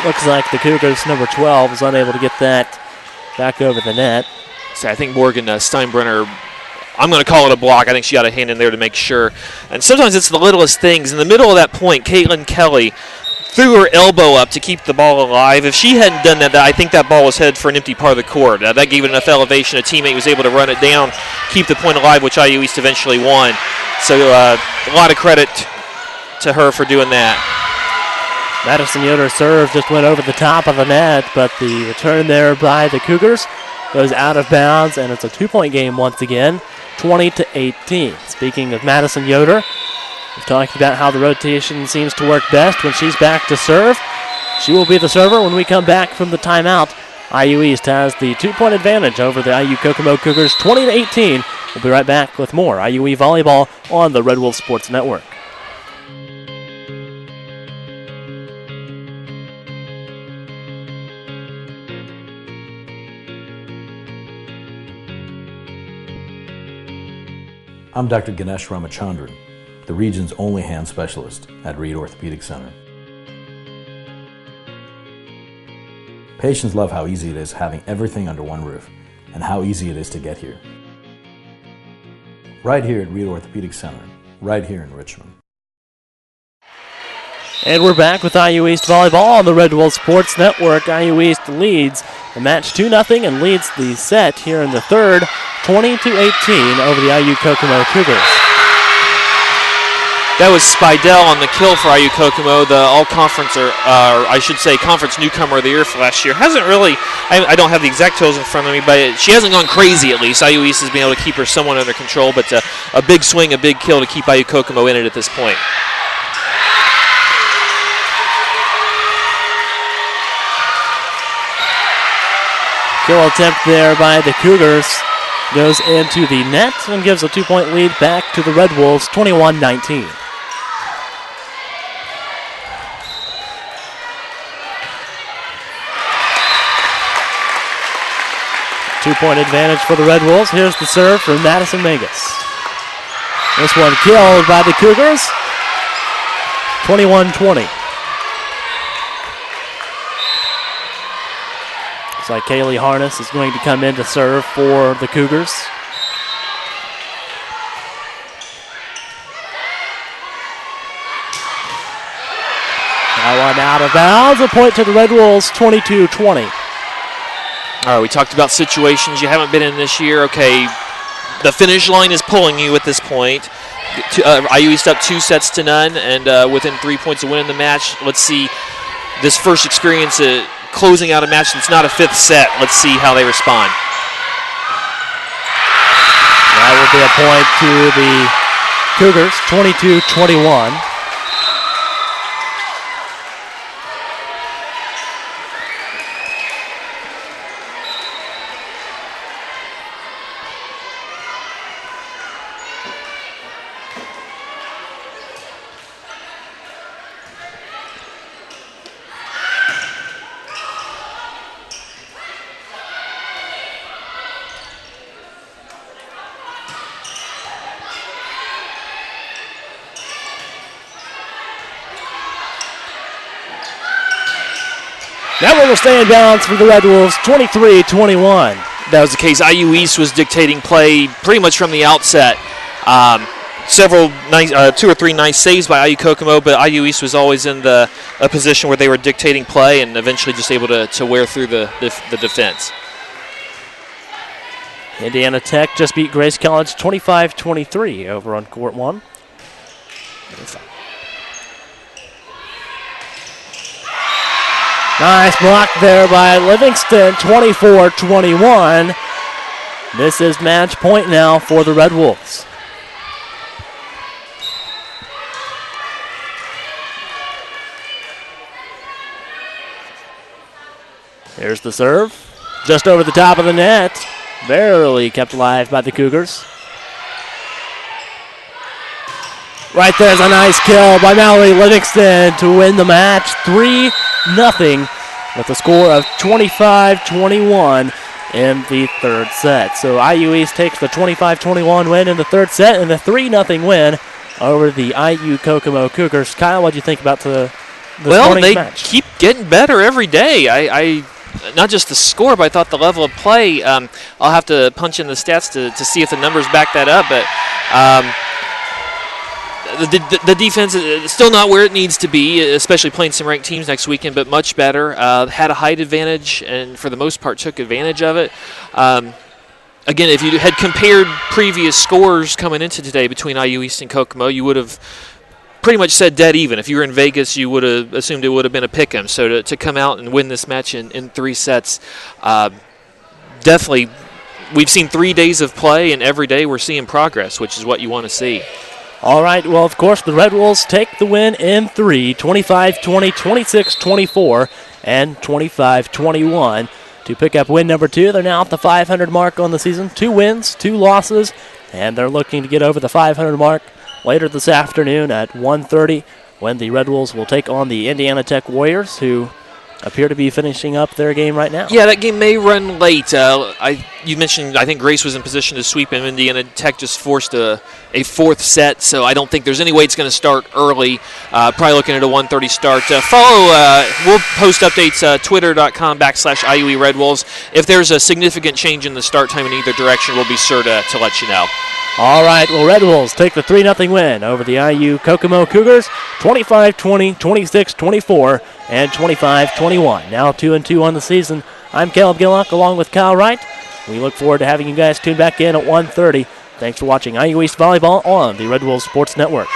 Looks like the Cougars' number 12 is unable to get that back over the net. So I think Morgan Steinbrenner, I'm going to call it a block. I think she got a hand in there to make sure. And sometimes it's the littlest things. In the middle of that point, Caitlin Kelly threw her elbow up to keep the ball alive. If she hadn't done that, I think that ball was headed for an empty part of the court. That gave it enough elevation. A teammate was able to run it down, keep the point alive, which IU East eventually won. So a lot of credit to her for doing that. Madison Yoder's serve just went over the top of the net, but the return there by the Cougars goes out of bounds, and it's a 2-point game once again, 20-18. Speaking of Madison Yoder, we've talked about how the rotation seems to work best when she's back to serve. She will be the server when we come back from the timeout. IU East has the 2-point advantage over the IU Kokomo Cougars, 20-18. We'll be right back with more IUE Volleyball on the Red Wolf Sports Network. I'm Dr. Ganesh Ramachandran, the region's only hand specialist at Reed Orthopedic Center. Patients love how easy it is having everything under one roof and how easy it is to get here. Right here at Reed Orthopedic Center, right here in Richmond. And we're back with IU East Volleyball on the Red Wolf Sports Network. IU East leads the match 2-0 and leads the set here in the third, 20-18 over the IU Kokomo Cougars. That was Spidell on the kill for IU Kokomo, the all-conference, or I should say conference newcomer of the year for last year. Hasn't really, I don't have the exact totals in front of me, but she hasn't gone crazy at least. IU East has been able to keep her somewhat under control, but a big swing, a big kill to keep IU Kokomo in it at this point. Kill attempt there by the Cougars goes into the net and gives a 2-point lead back to the Red Wolves, 21-19. Two-point advantage for the Red Wolves. Here's the serve from Madison Mangus. This one killed by the Cougars, 21-20. Looks like Kaylee Harness is going to come in to serve for the Cougars. That one out of bounds. A point to the Red Wolves, 22-20. All right, we talked about situations you haven't been in this year. Okay, the finish line is pulling you at this point. IU East up 2-0, and within 3 points of winning the match. Let's see this first experience closing out a match that's not a fifth set. Let's see how they respond. That will be a point to the Cougars, 22-21. That one will stay in bounds for the Red Wolves, 23-21. That was the case. IU East was dictating play pretty much from the outset. Several nice, 2 or 3 nice saves by IU Kokomo, but IU East was always in a position where they were dictating play and eventually just able to wear through the defense. Indiana Tech just beat Grace College 25-23 over on court 1. Nice block there by Livingston, 24-21. This is match point now for the Red Wolves. Here's the serve, just over the top of the net. Barely kept alive by the Cougars. Right there's a nice kill by Mallory Livingston to win the match 3-0 with a score of 25-21 in the third set. So IU East takes the 25-21 win in the third set and the 3-0 win over the IU Kokomo Cougars. Kyle, what do you think about this morning's match? Keep getting better every day. I not just the score, but I thought the level of play. I'll have to punch in the stats to see if the numbers back that up, but the defense is still not where it needs to be, especially playing some ranked teams next weekend, but much better. Had a height advantage and for the most part took advantage of it. Again, if you had compared previous scores coming into today between IU East and Kokomo, you would have pretty much said dead even. If you were in Vegas, you would have assumed it would have been a pick 'em. So to come out and win this match in 3 sets, definitely, we've seen 3 days of play, and every day we're seeing progress, which is what you want to see. All right, well, of course, the Red Wolves take the win in 3, 25-20, 26-24, and 25-21 to pick up win number 2. They're now at the 500 mark on the season. 2 wins, 2 losses, and they're looking to get over the 500 mark later this afternoon at 1:30 when the Red Wolves will take on the Indiana Tech Warriors, who appear to be finishing up their game right now. Yeah, that game may run late. You mentioned, I think Grace was in position to sweep him. Indiana Tech just forced a 4th set, so I don't think there's any way it's going to start early. Probably looking at a 1:30 start. We'll post updates, twitter.com/IUE Red Wolves. If there's a significant change in the start time in either direction, we'll be sure to let you know. All right, well, Red Wolves take the 3-0 win over the IU Kokomo Cougars, 25-20, 26-24, and 25-21. Now 2-2 on the season. I'm Caleb Gillock along with Kyle Wright. We look forward to having you guys tune back in at 1:30. Thanks for watching IU East Volleyball on the Red Wolves Sports Network.